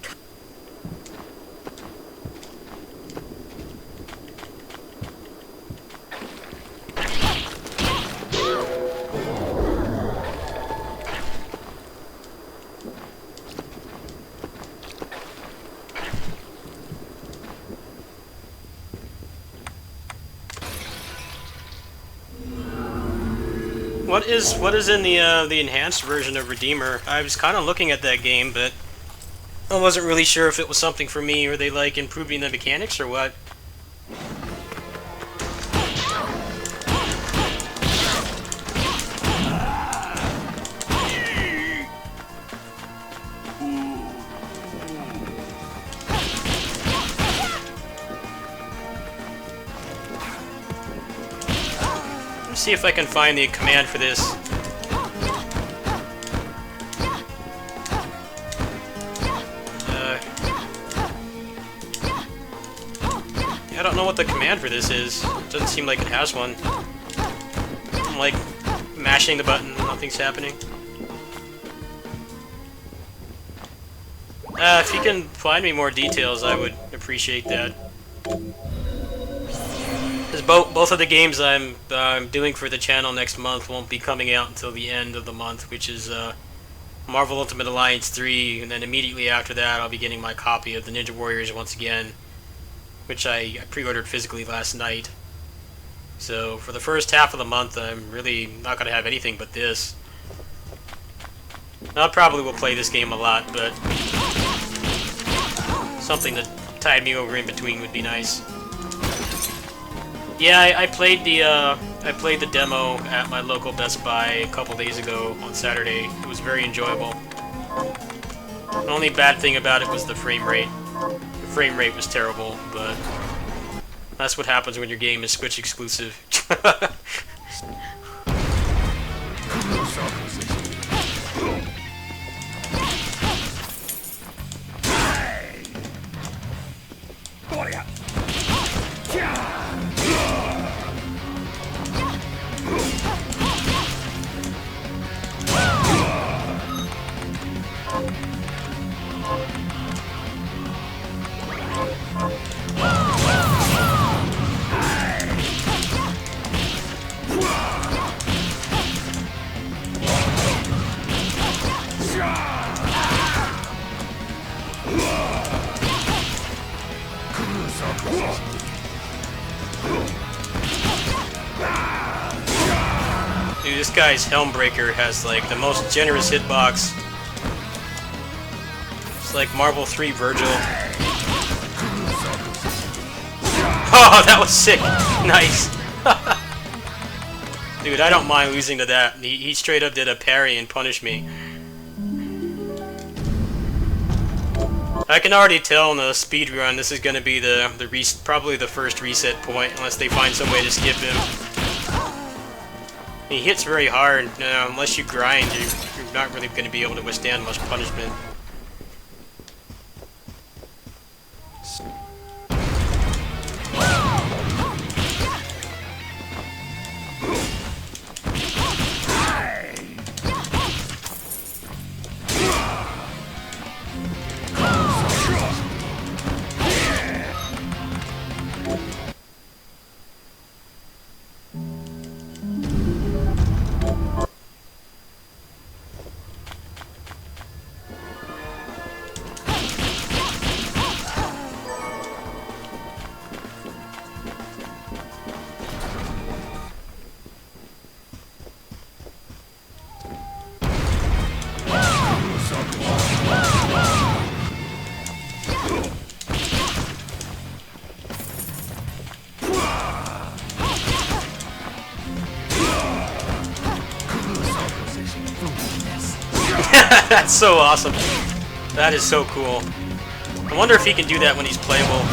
S1: What is in the enhanced version of Redeemer? I was kind of looking at that game, but I wasn't really sure if it was something for me, or they like improving the mechanics, or what. Let's see if I can find the command for this. I don't know what the command for this is. It doesn't seem like it has one. I'm like mashing the button, nothing's happening. If you can find me more details, I would appreciate that. Because both of the games I'm doing for the channel next month won't be coming out until the end of the month, which is Marvel Ultimate Alliance 3, and then immediately after that I'll be getting my copy of the Ninja Warriors once again, which I pre-ordered physically last night. So for the first half of the month, I'm really not going to have anything but this. I probably will play this game a lot, but something to tide me over in between would be nice. Yeah, I played the demo at my local Best Buy a couple days ago on Saturday. It was very enjoyable. The only bad thing about it was the frame rate. The frame rate was terrible, but that's what happens when your game is Switch exclusive. Dude, this guy's Helmbreaker has like the most generous hitbox. It's like Marvel 3 Virgil. Oh, that was sick! Nice! Dude, I don't mind losing to that. He straight up did a parry and punished me. I can already tell in the speedrun this is going to be probably the first reset point, unless they find some way to skip him. He hits very hard. Unless you grind, you're not really going to be able to withstand much punishment. That's so awesome. That is so cool. I wonder if he can do that when he's playable.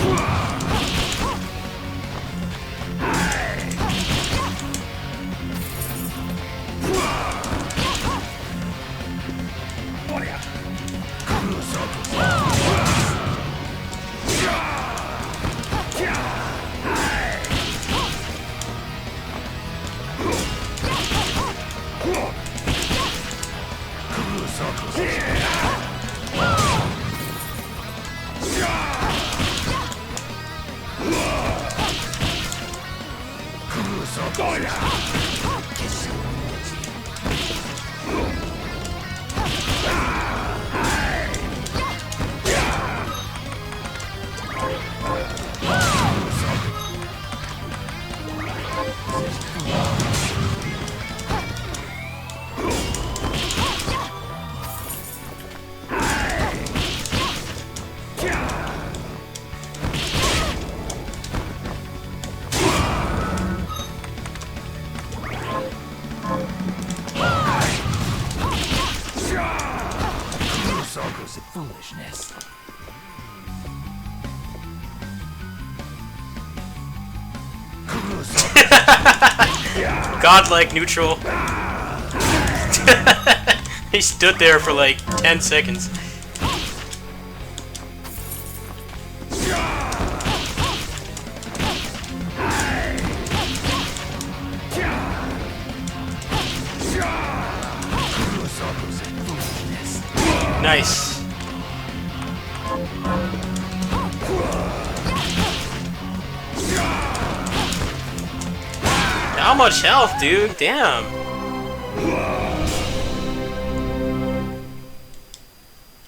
S3: Foolishness.
S1: Godlike neutral. He stood there for like 10 seconds. Nice. How much health, dude? Damn.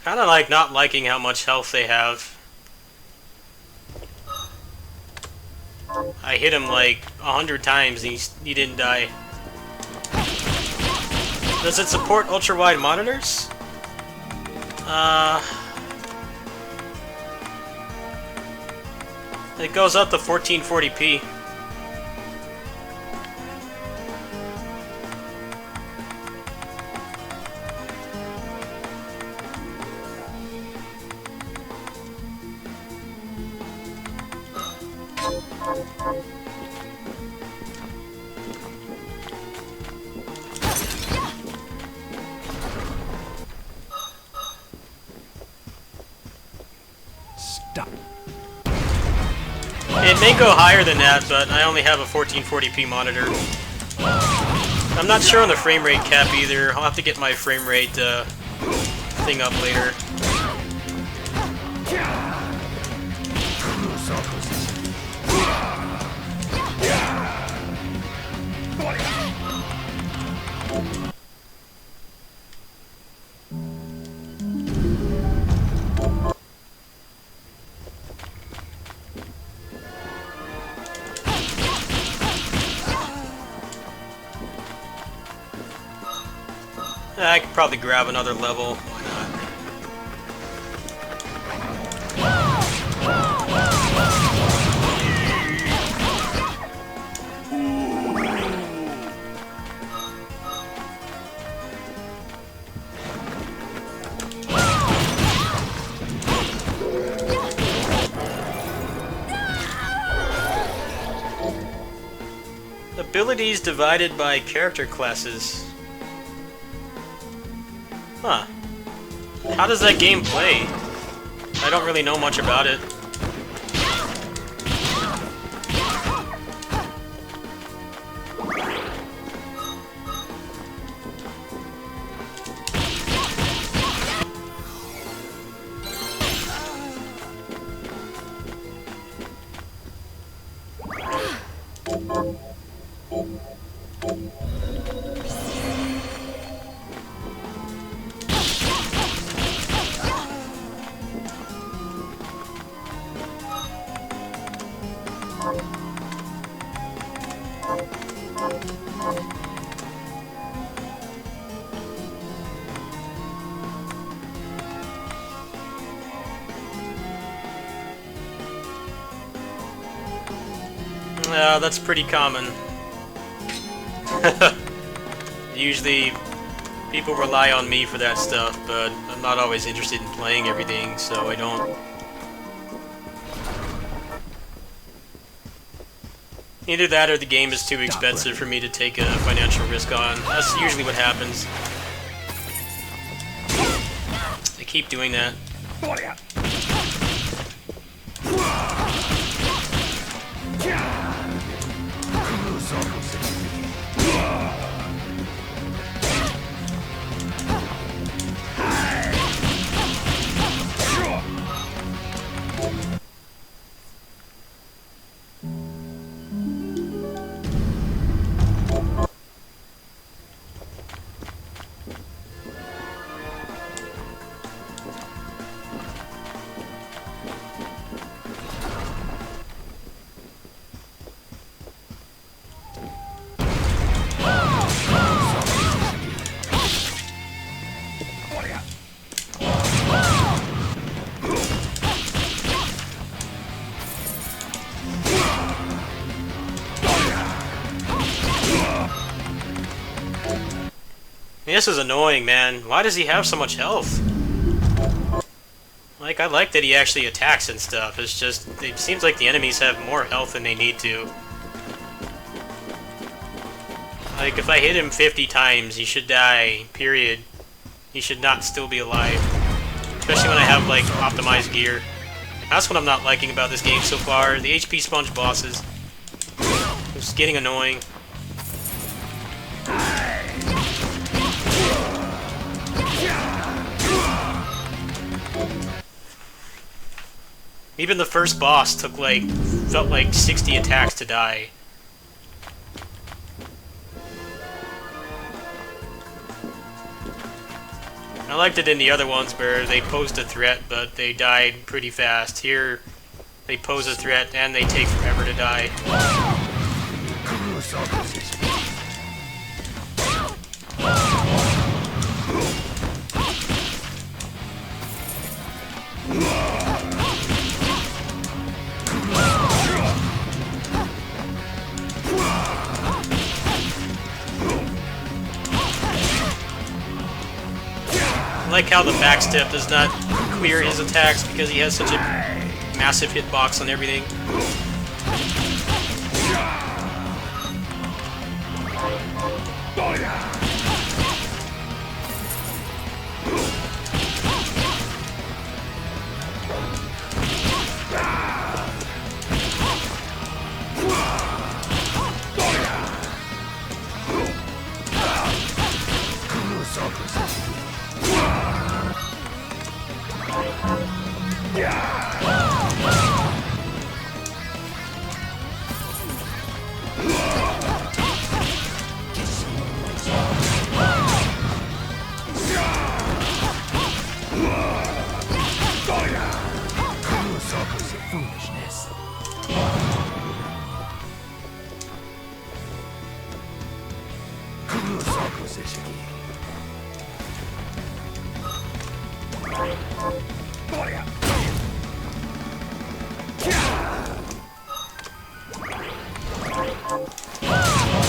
S1: Kinda like not liking how much health they have. I hit him like 100 times and he didn't die. Does it support ultra-wide monitors? It goes up to 1440p.
S2: Stop.
S1: It may go higher than that, but I only have a 1440p monitor. I'm not sure on the frame rate cap either. I'll have to get my frame rate thing up later. I could probably grab another level. Why not? Abilities divided by character classes. Huh. How does that game play? I don't really know much about it. That's pretty common. Usually, people rely on me for that stuff, but I'm not always interested in playing everything, so I don't. Either that or the game is too expensive for me to take a financial risk on. That's usually what happens. They keep doing that. This is annoying, man. Why does he have so much health? Like, I like that he actually attacks and stuff. It's just, it seems like the enemies have more health than they need to. Like, if I hit him 50 times, he should die, period. He should not still be alive. Especially when I have, like, optimized gear. That's what I'm not liking about this game so far. The HP sponge bosses. It's getting annoying. Even the first boss took felt like 60 attacks to die. I liked it in the other ones where they posed a threat, but they died pretty fast. Here, they pose a threat and they take forever to die. I like how the backstep does not clear his attacks because he has such a massive hitbox on everything.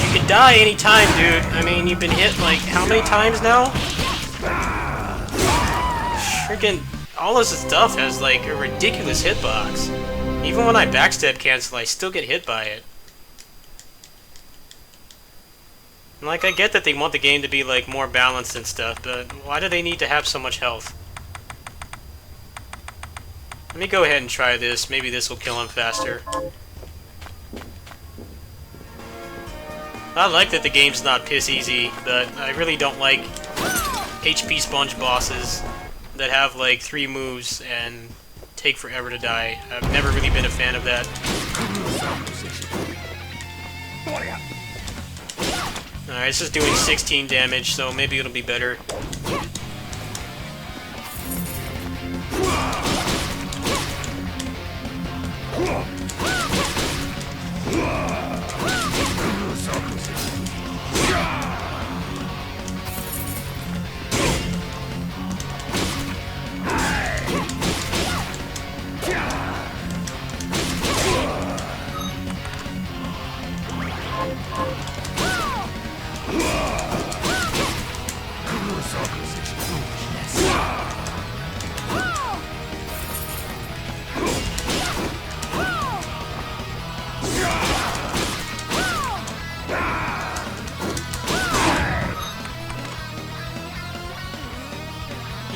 S1: You could die anytime, dude. I mean, you've been hit like how many times now? Freaking all this stuff has like a ridiculous hitbox. Even when I backstep cancel, I still get hit by it. And, like, I get that they want the game to be like more balanced and stuff, but why do they need to have so much health? Let me go ahead and try this. Maybe this will kill him faster. I like that the game's not piss easy, but I really don't like HP sponge bosses that have like 3 moves and take forever to die. I've never really been a fan of that. Alright, this is doing 16 damage, so maybe it'll be better.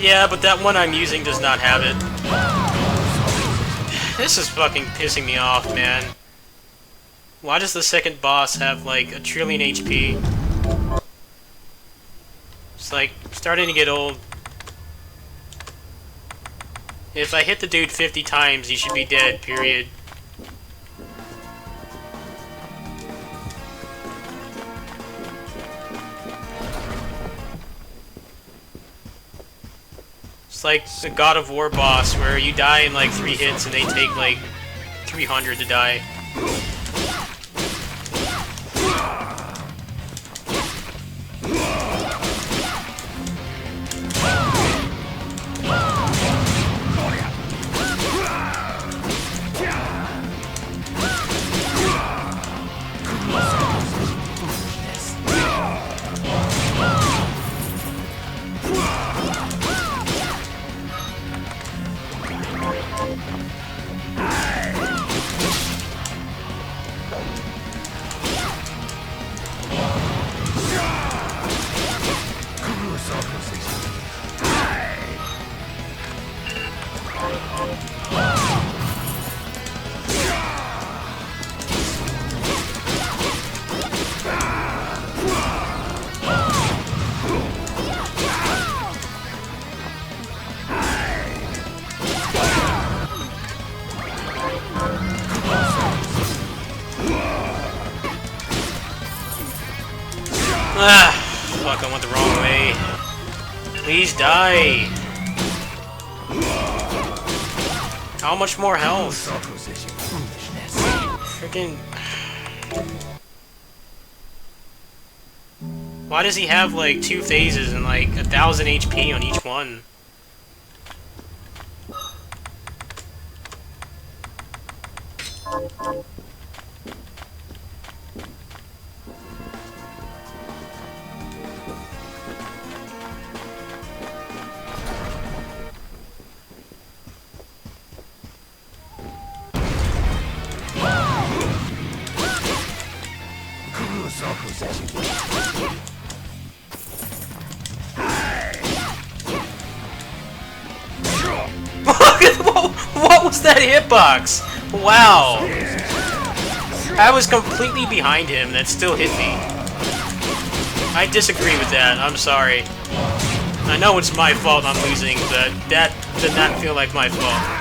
S1: Yeah, but that one I'm using does not have it. This is fucking pissing me off, man. Why does the second boss have like 1 trillion HP? It's like starting to get old. If I hit the dude 50 times, he should be dead, period. It's like the God of War boss, where you die in like 3 hits and they take like 300 to die. Ah, fuck, I went the wrong way. Please die. How much more health? Freaking. Why does he have like 2 phases and like 1,000 HP on each one? What was that hitbox? Wow. I was completely behind him, that still hit me. I disagree with that, I'm sorry. I know it's my fault I'm losing, but that did not feel like my fault.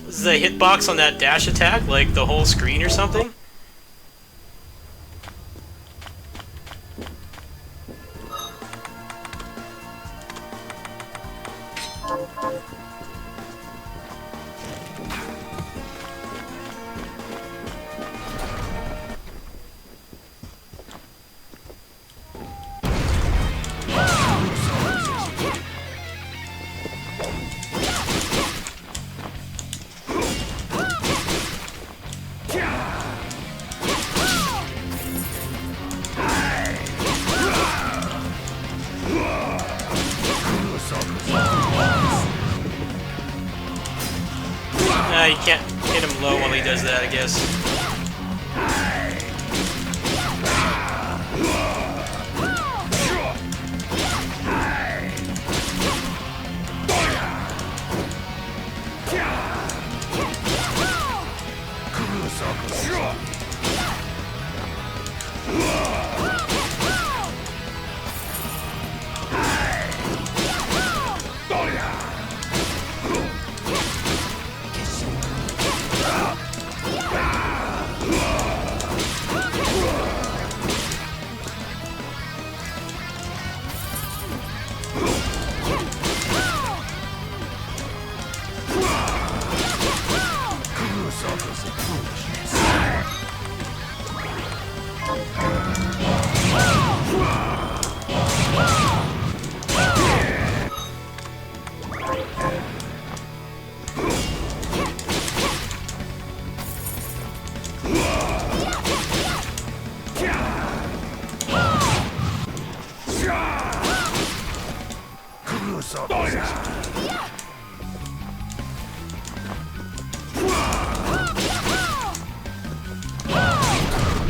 S1: Is the hitbox on that dash attack like the whole screen or something? You can't hit him low while he does that, I guess.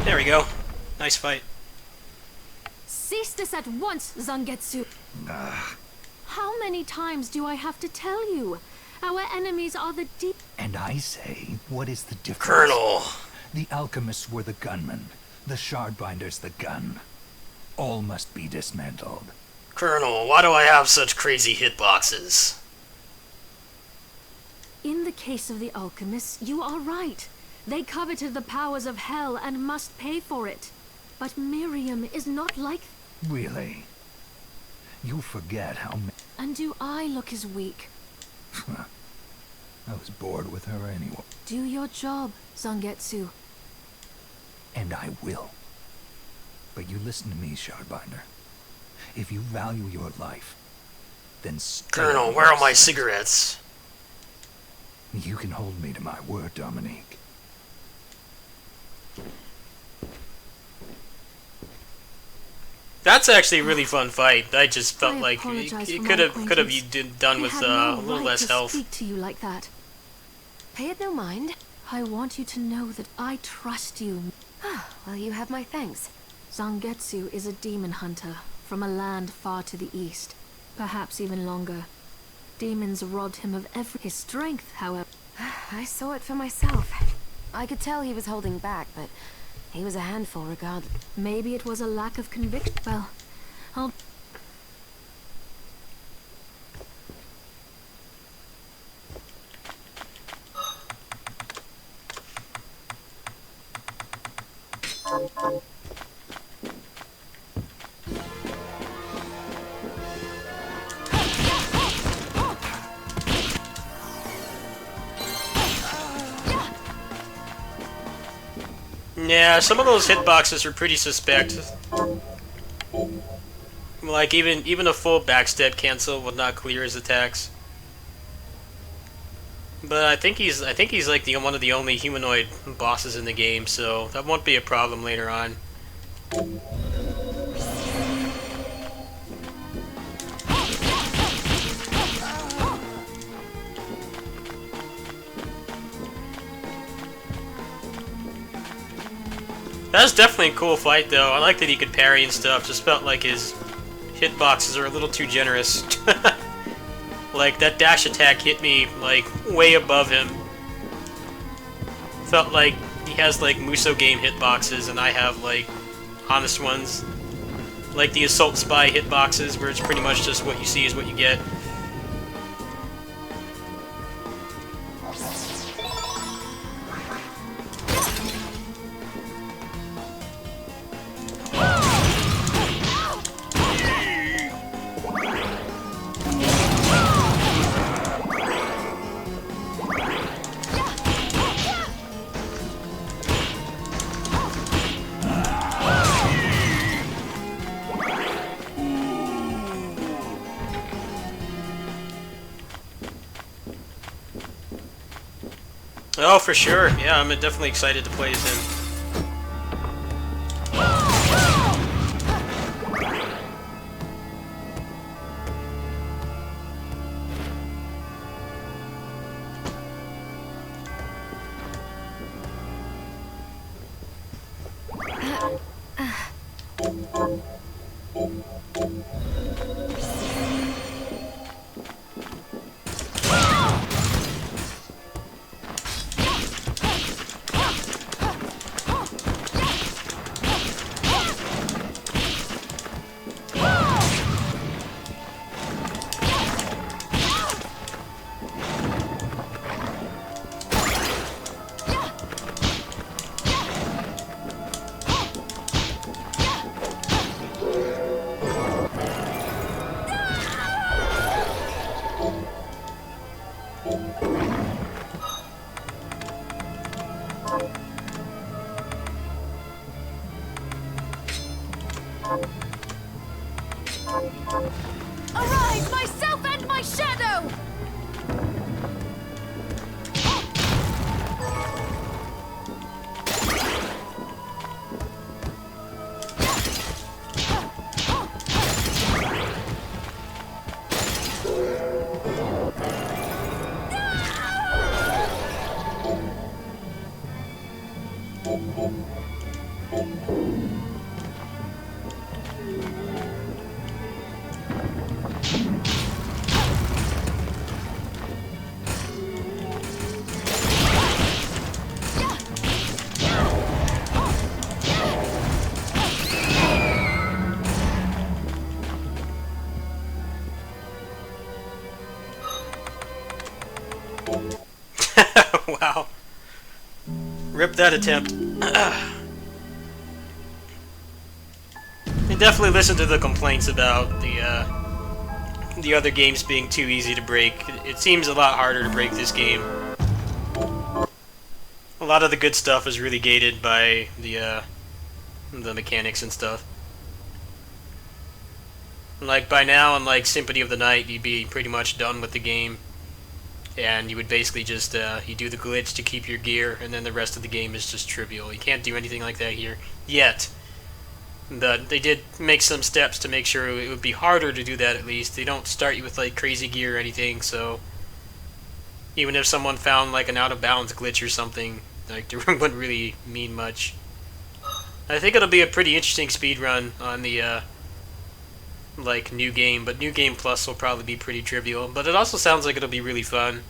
S1: There we go. Nice fight.
S6: Cease this at once, Zangetsu. How many times do I have to tell you? Our enemies are the deep...
S2: And I say, what is the difference?
S1: Colonel!
S2: The alchemists were the gunmen, the shardbinders the gun. All must be dismantled.
S1: Colonel, why do I have such crazy hitboxes?
S6: In the case of the alchemists, you are right. They coveted the powers of hell and must pay for it. But Miriam is not like...
S2: Really? You forget how
S6: And do I look as weak?
S2: I was bored with her anyway.
S6: Do your job, Zangetsu.
S2: And I will. But you listen to me, Shardbinder. If you value your life, then stay.
S1: Colonel, where are my cigarettes?
S2: You can hold me to my word, Dominique.
S1: That's actually a really fun fight. I just felt
S6: I
S1: like
S6: apologize
S1: it
S6: for
S1: could
S6: my
S1: have you
S6: acquaintance.
S1: done
S6: I
S1: with
S6: had
S1: a
S6: no
S1: little
S6: right
S1: less
S6: to
S1: health.
S6: speak to you like that.
S7: Pay it no mind.
S6: I want you to know that I trust you.
S7: Well, you have my thanks.
S6: Zangetsu is a demon hunter from a land far to the east, perhaps even longer. Demons robbed him of every his strength, however.
S7: I saw it for myself. I could tell he was holding back, but he was a handful regardless.
S6: Maybe it was a lack of conviction. Well, I'll...
S1: Yeah, some of those hitboxes are pretty suspect. Like even a full backstep cancel would not clear his attacks. But I think he's like one of the only humanoid bosses in the game, so that won't be a problem later on. That's definitely a cool fight, though. I like that he could parry and stuff. Just felt like his hitboxes are a little too generous. Like, that dash attack hit me, like, way above him. Felt like he has, like, Muso game hitboxes, and I have, like, honest ones. Like the Assault Spy hitboxes, where it's pretty much just what you see is what you get. Oh, for sure. Yeah, I'm definitely excited to play as him.
S6: Arise, myself and my shadow!
S1: Wow. Rip that attempt. I definitely listened to the complaints about the other games being too easy to break. It seems a lot harder to break this game. A lot of the good stuff is really gated by the mechanics and stuff. Like, by now, on like Symphony of the Night, you'd be pretty much done with the game. And you would basically just, you do the glitch to keep your gear, and then the rest of the game is just trivial. You can't do anything like that here, yet. They did make some steps to make sure it would be harder to do that, at least. They don't start you with, like, crazy gear or anything, so... Even if someone found, like, an out-of-bounds glitch or something, like, it wouldn't really mean much. I think it'll be a pretty interesting speedrun on the, like, New Game, but New Game Plus will probably be pretty trivial. But it also sounds like it'll be really fun.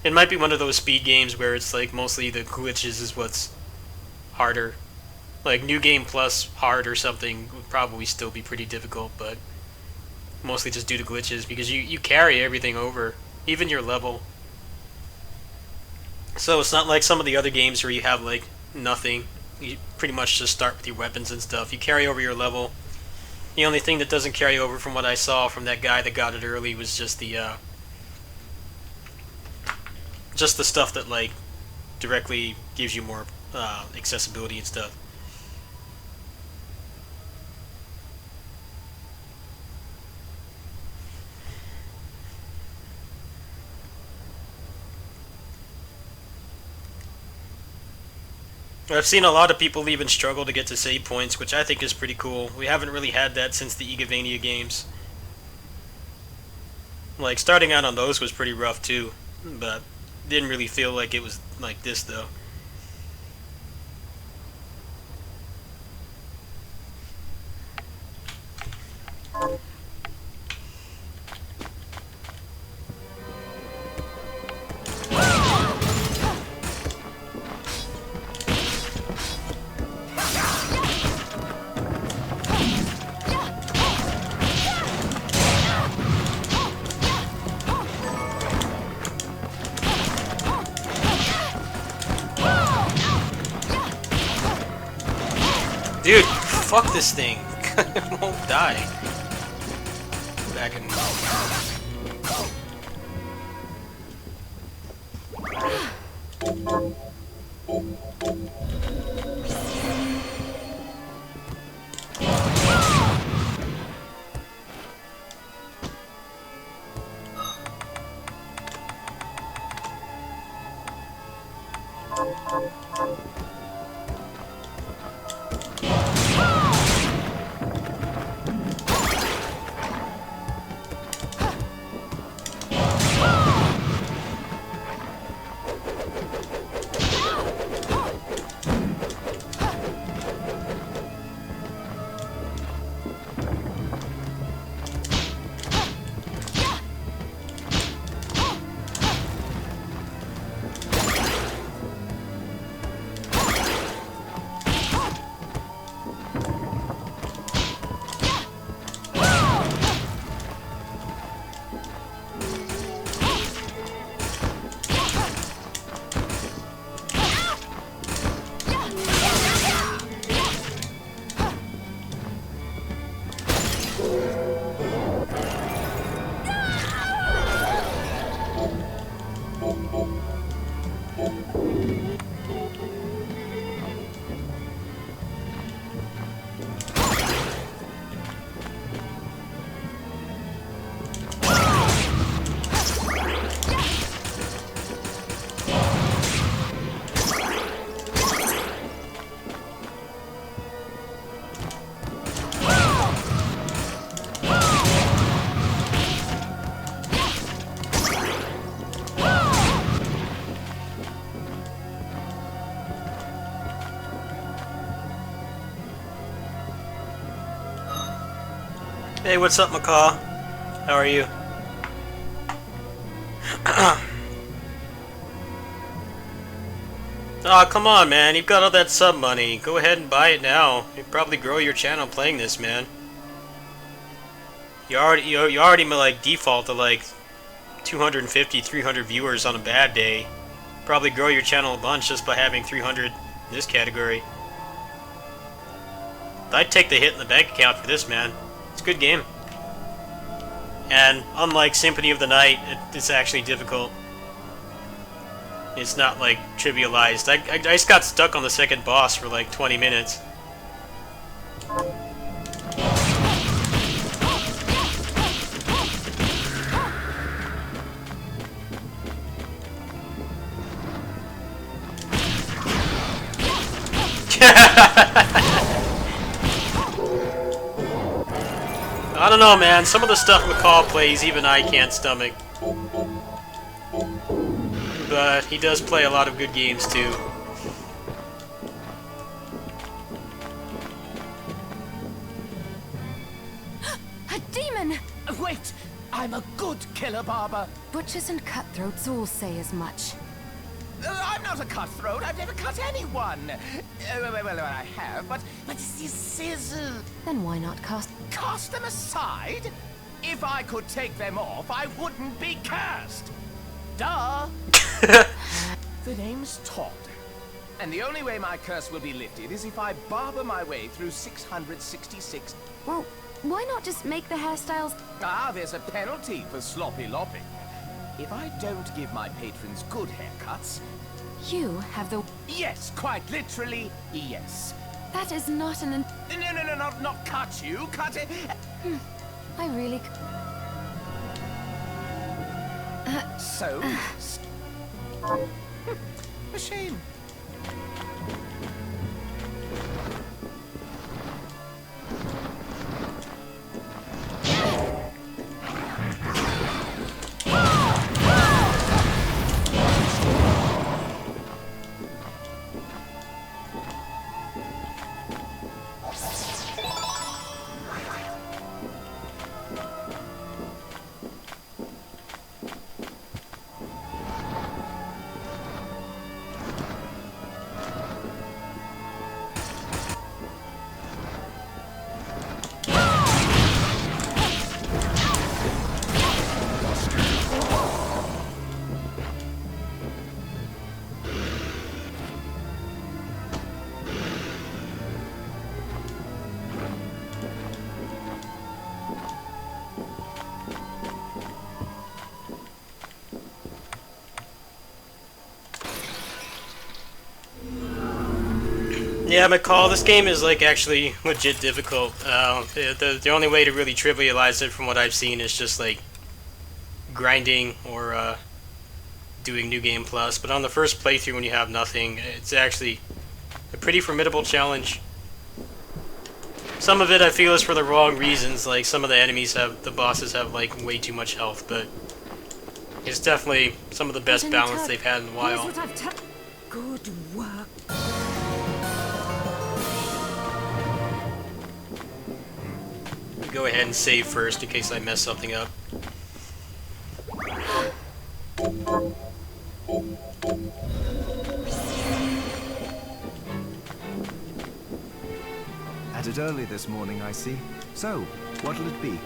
S1: It might be one of those speed games where it's, like, mostly the glitches is what's harder. Like, New Game Plus hard or something would probably still be pretty difficult, but mostly just due to glitches, because you carry everything over, even your level. So it's not like some of the other games where you have, like, nothing. you pretty much just start with your weapons and stuff. You carry over your level. The only thing that doesn't carry over from what I saw from that guy that got it early was just the stuff that like directly gives you more accessibility and stuff. I've seen a lot of people even struggle to get to save points, which I think is pretty cool. We haven't really had that since the Egavania games. Like, starting out on those was pretty rough too, but didn't really feel like it was like this though. Dude, fuck this thing. It won't die. Back in. Hey, what's up, Macaw? How are you? Aw, come on, man. You've got all that sub money. Go ahead and buy it now. You'll probably grow your channel playing this, man. You already like default to like 250, 300 viewers on a bad day. Probably grow your channel a bunch just by having 300 in this category. I'd take the hit in the bank account for this, man. It's a good game. And unlike Symphony of the Night, it's actually difficult. It's not like trivialized. I just got stuck on the second boss for like 20 minutes. I don't know, man. Some of the stuff McCall plays, even I can't stomach. But he does play a lot of good games, too.
S7: A demon!
S8: Wait! I'm a good killer, Barber.
S7: Butchers and cutthroats all say as much.
S8: I'm not a cutthroat. I've never cut anyone. Well, I have, but this is...
S7: Then why not cast...
S8: Cast them aside? If I could take them off, I wouldn't be cursed. Duh. The name's Todd. And the only way my curse will be lifted is if I barber my way through 666.
S7: Well, why not just make the hairstyles...
S8: Ah, there's a penalty for sloppy lopping. If I don't give my patrons good haircuts...
S7: You have the...
S8: Yes, quite literally, yes.
S7: That is not an...
S8: No, not cut you, cut it.
S7: I really...
S8: So... A shame.
S1: Yeah, McCall, this game is like actually legit difficult. The only way to really trivialize it from what I've seen is just like grinding or doing New Game Plus. But on the first playthrough when you have nothing, it's actually a pretty formidable challenge. Some of it I feel is for the wrong reasons, like some of the bosses have like way too much health, but it's definitely some of the best balance they've had in a while.
S6: Good work.
S1: Go ahead and save first in case I mess something up.
S3: At it early this morning, I see. So, what'll it be?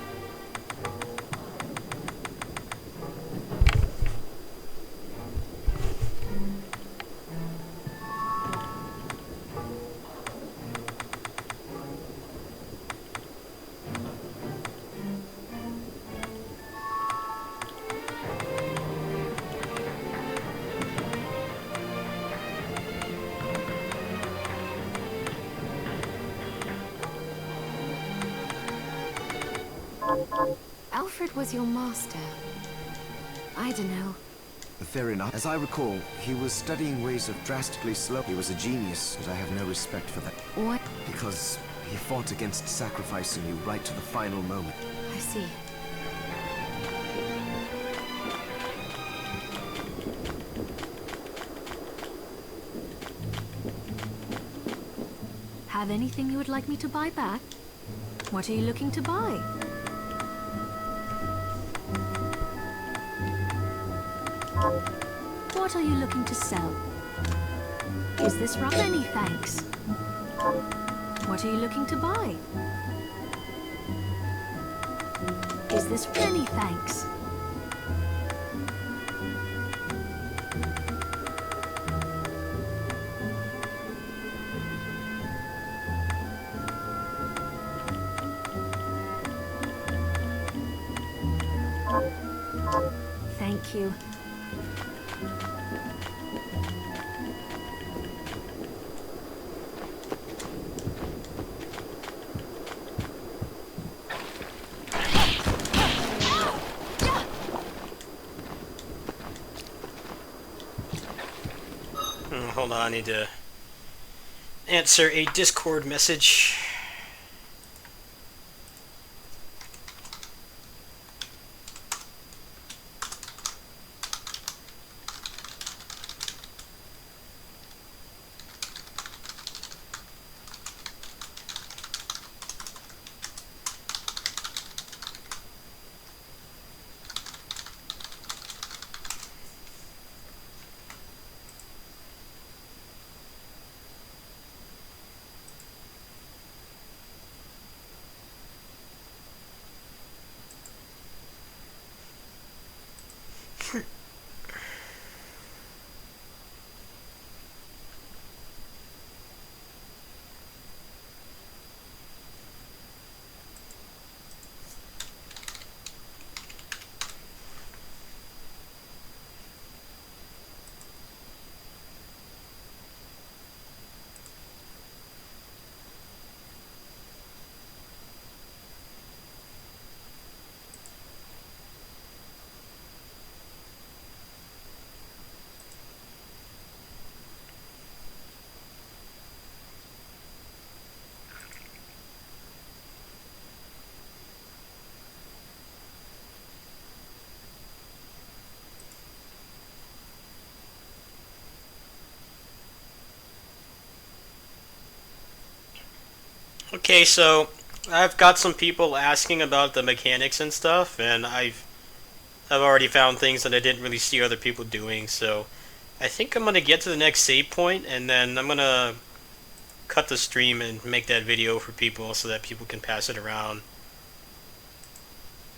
S7: Alfred was your master. I don't know.
S3: Fair enough. As I recall, he was studying ways of drastically slow. He was a genius, but I have no respect for that.
S7: What?
S3: Because he fought against sacrificing you right to the final moment.
S7: I see.
S6: Have anything you would like me to buy back? What are you looking to buy? What are you looking to sell? Is this right? Many thanks. What are you looking to buy? Is this many thanks? Thank you.
S1: Hold on, I need to answer a Discord message. Okay, so I've got some people asking about the mechanics and stuff, and I've already found things that I didn't really see other people doing, so I think I'm gonna get to the next save point, and then I'm gonna cut the stream and make that video for people so that people can pass it around.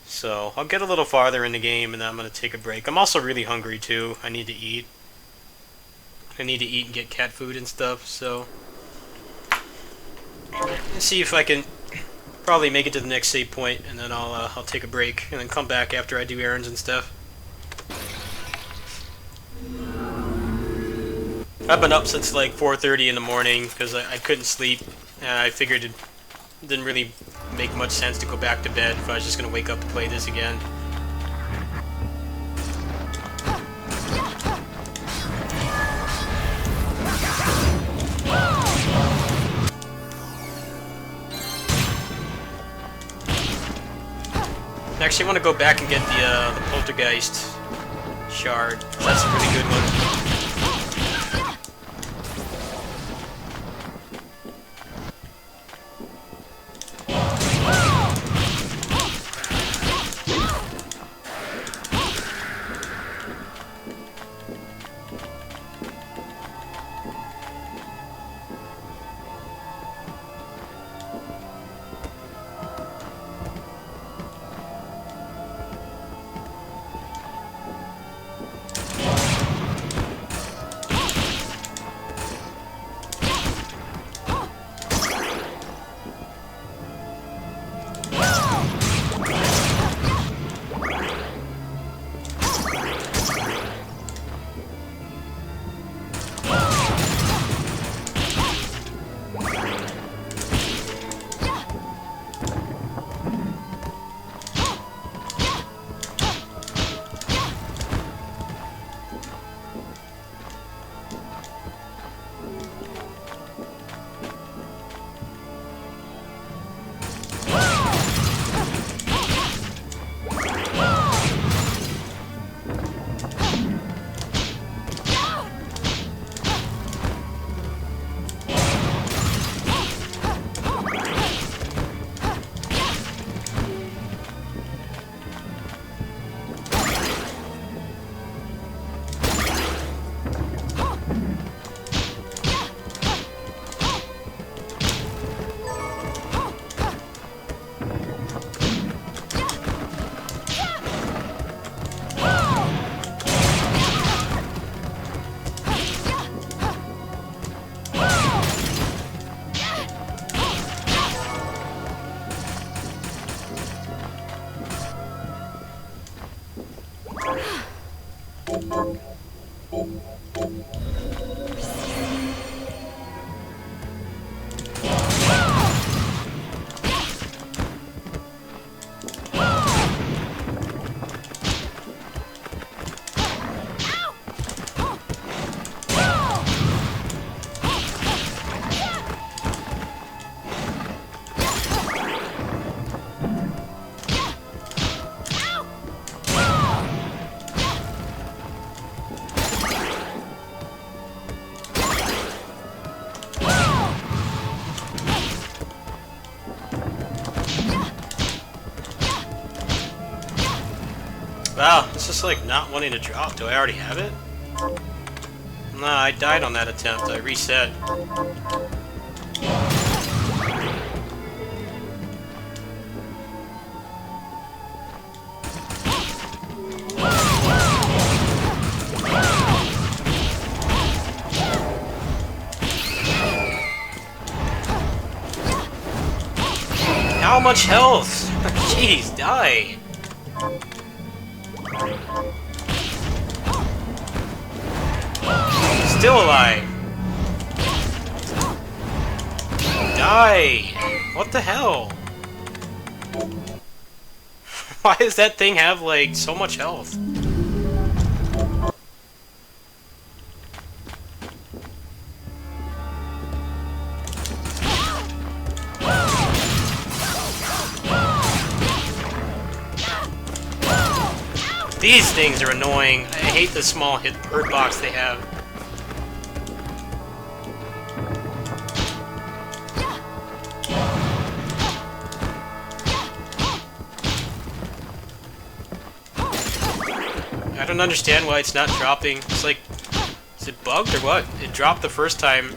S1: So I'll get a little farther in the game, and then I'm gonna take a break. I'm also really hungry too. I need to eat. I need to eat and get cat food and stuff, so let's see if I can probably make it to the next save point, and then I'll take a break and then come back after I do errands and stuff. I've been up since like 4:30 in the morning because I couldn't sleep, and I figured it didn't really make much sense to go back to bed if I was just gonna wake up to play this again. I actually want to go back and get the poltergeist shard. That's a really good one. Wow, it's just like not wanting to drop. Do I already have it? Nah, I died on that attempt. I reset. How much health? Jeez, die. Still alive. Die. What the hell? Why does that thing have like so much health? These things are annoying. I hate the small hurt box they have. don't understand why it's not dropping. It's like, is it bugged or what? It dropped the first time.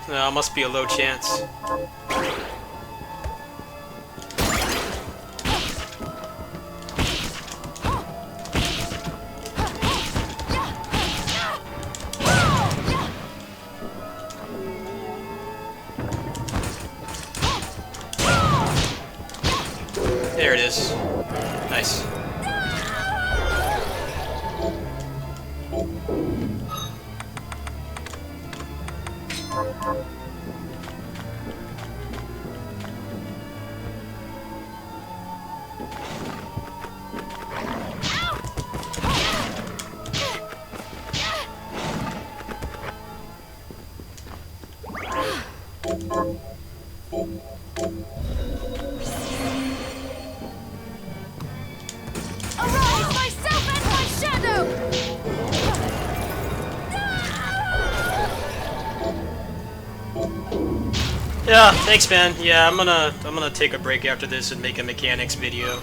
S1: No, it must be a low chance. There it is. Nice.
S6: Arise, myself and my shadow!
S1: Yeah, thanks, man. Yeah, I'm gonna take a break after this and make a mechanics video.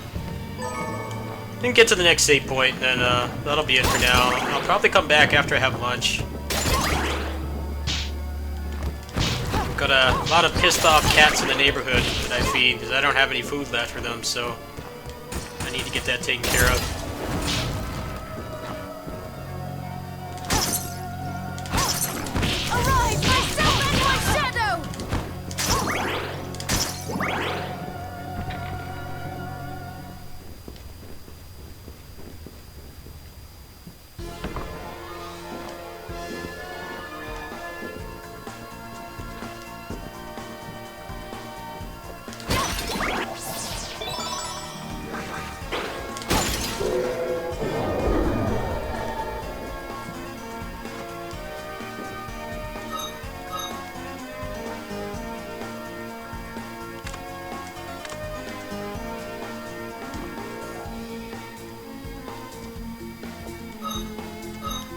S1: Then get to the next save point, and that'll be it for now. I'll probably come back after I have lunch. Got a lot of pissed off cats in the neighborhood that I feed because I don't have any food left for them, so I need to get that taken care of.
S6: Arise, myself and my shadow!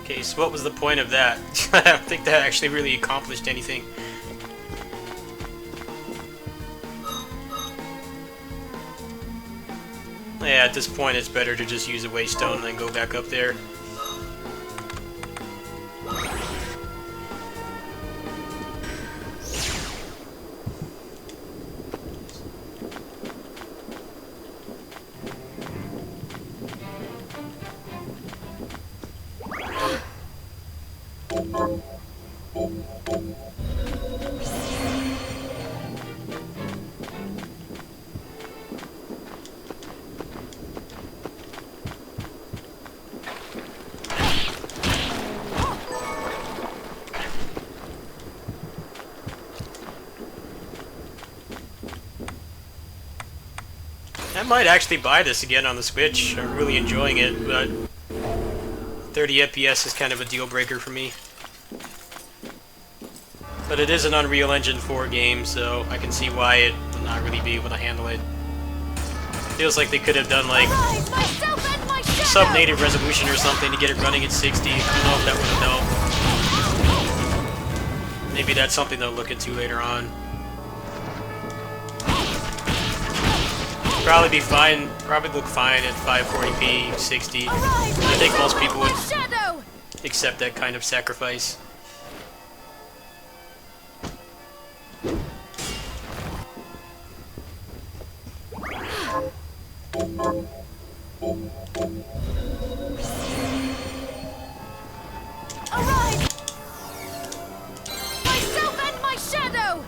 S1: Okay, so what was the point of that? I don't think that actually really accomplished anything. Yeah, at this point it's better to just use a waystone and then go back up there. I might actually buy this again on the Switch. I'm really enjoying it, but 30 FPS is kind of a deal breaker for me. But it is an Unreal Engine 4 game, so I can see why it will not really be able to handle it. Feels like they could have done like sub-native resolution or something to get it running at 60. I don't know if that would have helped. Maybe that's something they'll look into later on. Probably be fine. Probably look fine at 540p, 60. I think most people would accept that kind of sacrifice.
S6: Arise! Myself and my shadow!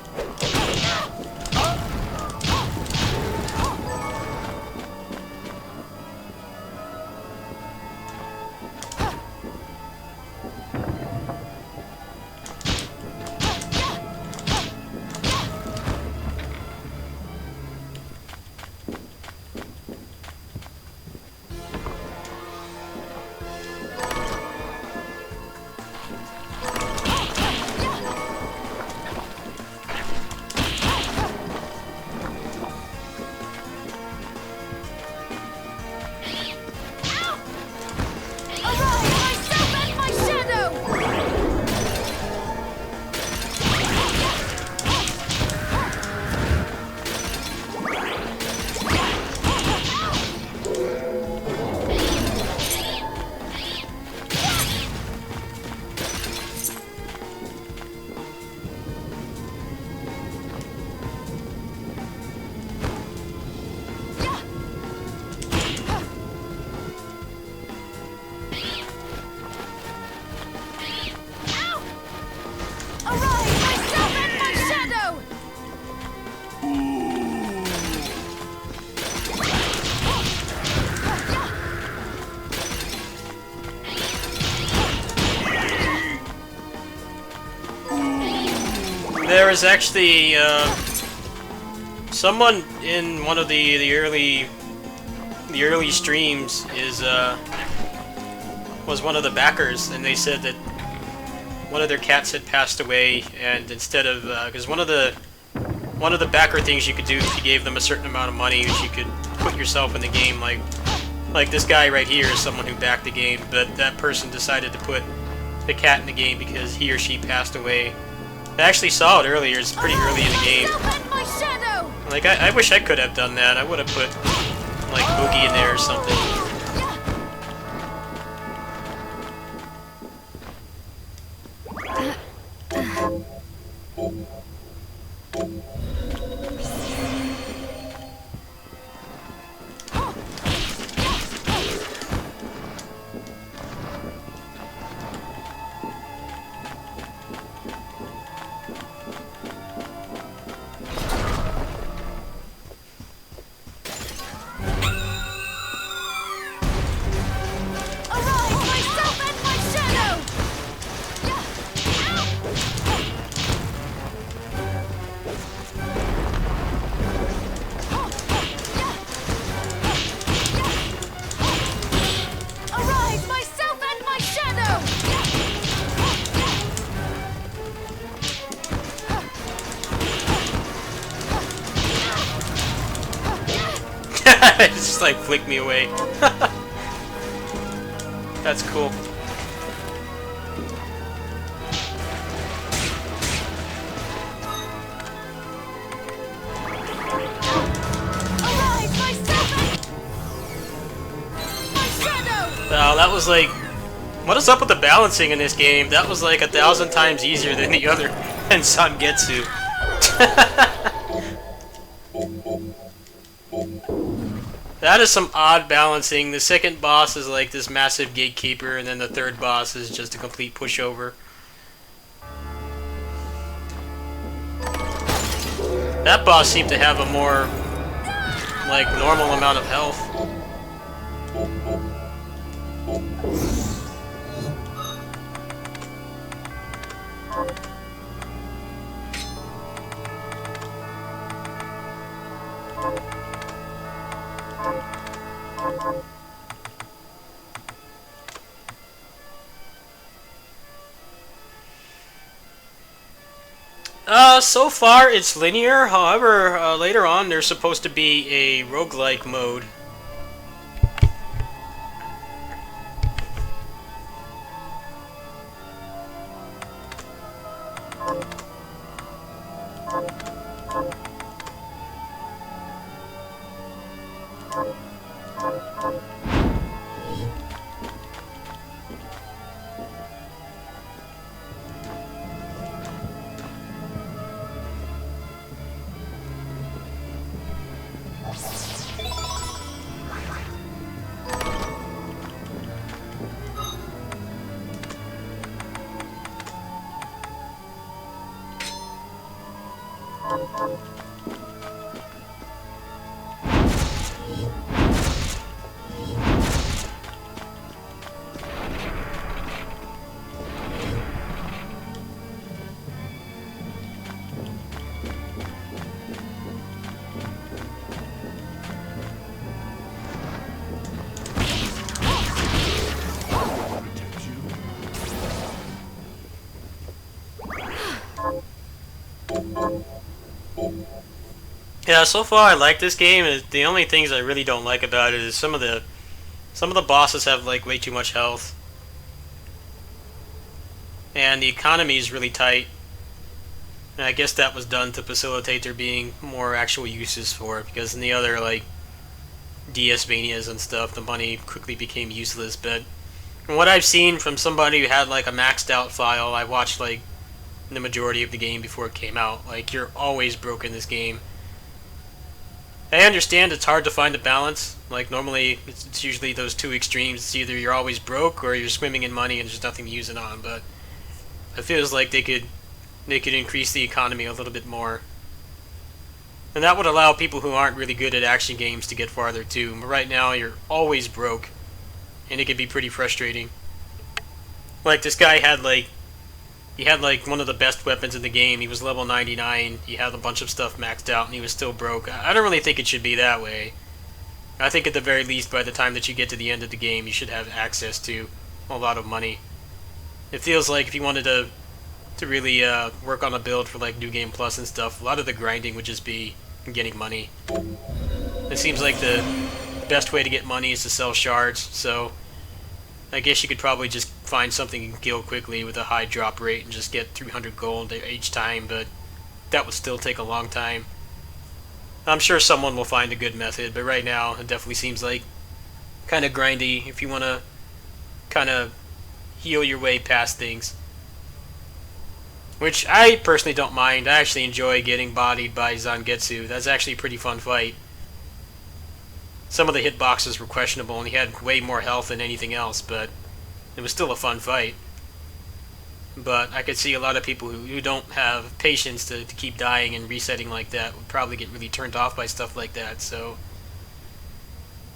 S1: there was actually someone in one of the early streams was one of the backers, and they said that one of their cats had passed away, and instead of because one of the backer things you could do if you gave them a certain amount of money is you could put yourself in the game, like this guy right here is someone who backed the game, but that person decided to put the cat in the game because he or she passed away. I actually saw it earlier. It's pretty early in the game. Like, I wish I could have done that. I would have put, like, Boogie in there or something. It just like flicked me away. That's cool. Wow, that was like... What is up with the balancing in this game? That was like 1,000 times easier than the other and Sangetsu. That is some odd balancing. The second boss is like this massive gatekeeper, and then the third boss is just a complete pushover. That boss seemed to have a more, like, normal amount of health. So far it's linear, however, later on there's supposed to be a roguelike mode. Yeah, so far I like this game. The only things I really don't like about it is some of the bosses have like way too much health, and the economy is really tight. And I guess that was done to facilitate there being more actual uses for it, because in the other like DS-Manias and stuff, the money quickly became useless. But from what I've seen from somebody who had like a maxed out file, I watched like the majority of the game before it came out. Like, you're always broke in this game. I understand it's hard to find a balance. Like, normally it's usually those two extremes. It's either you're always broke or you're swimming in money and there's nothing to use it on. But it feels like they could increase the economy a little bit more, and that would allow people who aren't really good at action games to get farther too. But right now you're always broke, and it can be pretty frustrating. Like, this guy had like he had like one of the best weapons in the game. He was level 99. He had a bunch of stuff maxed out, and he was still broke. I don't really think it should be that way. I think at the very least, by the time that you get to the end of the game, you should have access to a lot of money. It feels like if you wanted to really work on a build for like New Game Plus and stuff, a lot of the grinding would just be getting money. It seems like the best way to get money is to sell shards, so I guess you could probably just find something you can kill quickly with a high drop rate and just get 300 gold each time, but that would still take a long time. I'm sure someone will find a good method, but right now it definitely seems like kind of grindy if you want to kind of heal your way past things. Which I personally don't mind. I actually enjoy getting bodied by Zangetsu. That's actually a pretty fun fight. Some of the hitboxes were questionable and he had way more health than anything else, but it was still a fun fight. But I could see a lot of people who don't have patience to keep dying and resetting like that would probably get really turned off by stuff like that, so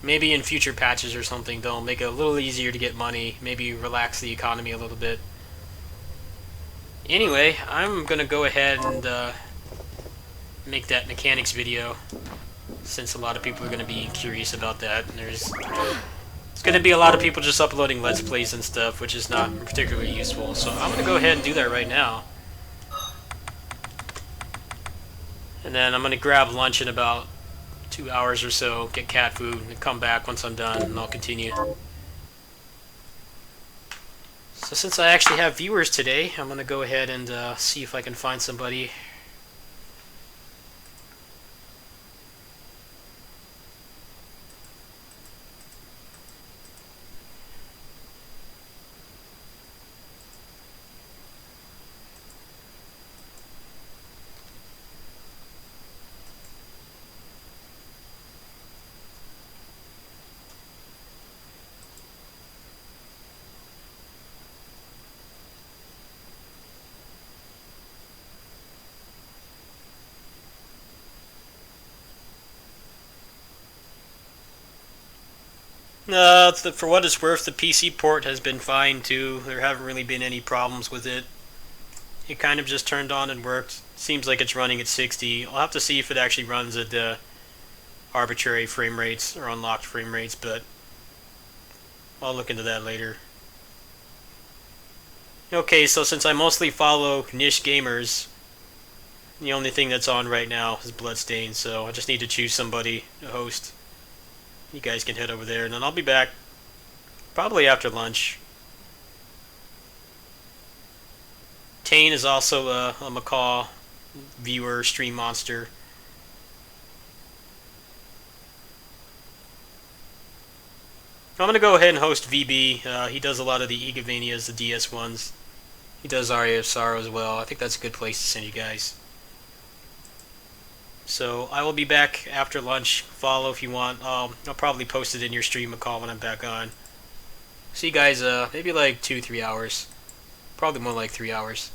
S1: maybe in future patches or something they'll make it a little easier to get money, maybe relax the economy a little bit. Anyway, I'm gonna go ahead and make that mechanics video, since a lot of people are gonna be curious about that. And there's gonna be a lot of people just uploading Let's Plays and stuff, which is not particularly useful. So I'm gonna go ahead and do that right now. And then I'm gonna grab lunch in about 2 hours or so, get cat food, and come back once I'm done, and I'll continue. So since I actually have viewers today, I'm gonna go ahead and see if I can find somebody. For what it's worth, the PC port has been fine too. There haven't really been any problems with it. It kind of just turned on and worked. Seems like it's running at 60. I'll have to see if it actually runs at the arbitrary frame rates or unlocked frame rates, but I'll look into that later. Okay, so since I mostly follow niche gamers, the only thing that's on right now is Bloodstained, so I just need to choose somebody to host. You guys can head over there, and then I'll be back probably after lunch. Tane is also a Macaw viewer, stream monster. I'm going to go ahead and host VB. He does a lot of the Igavanias, the DS ones. He does Aria of Sorrow as well. I think that's a good place to send you guys. So I will be back after lunch. Follow if you want. I'll probably post it in your stream call when I'm back on. See you guys maybe like 2-3 hours. Probably more like 3 hours.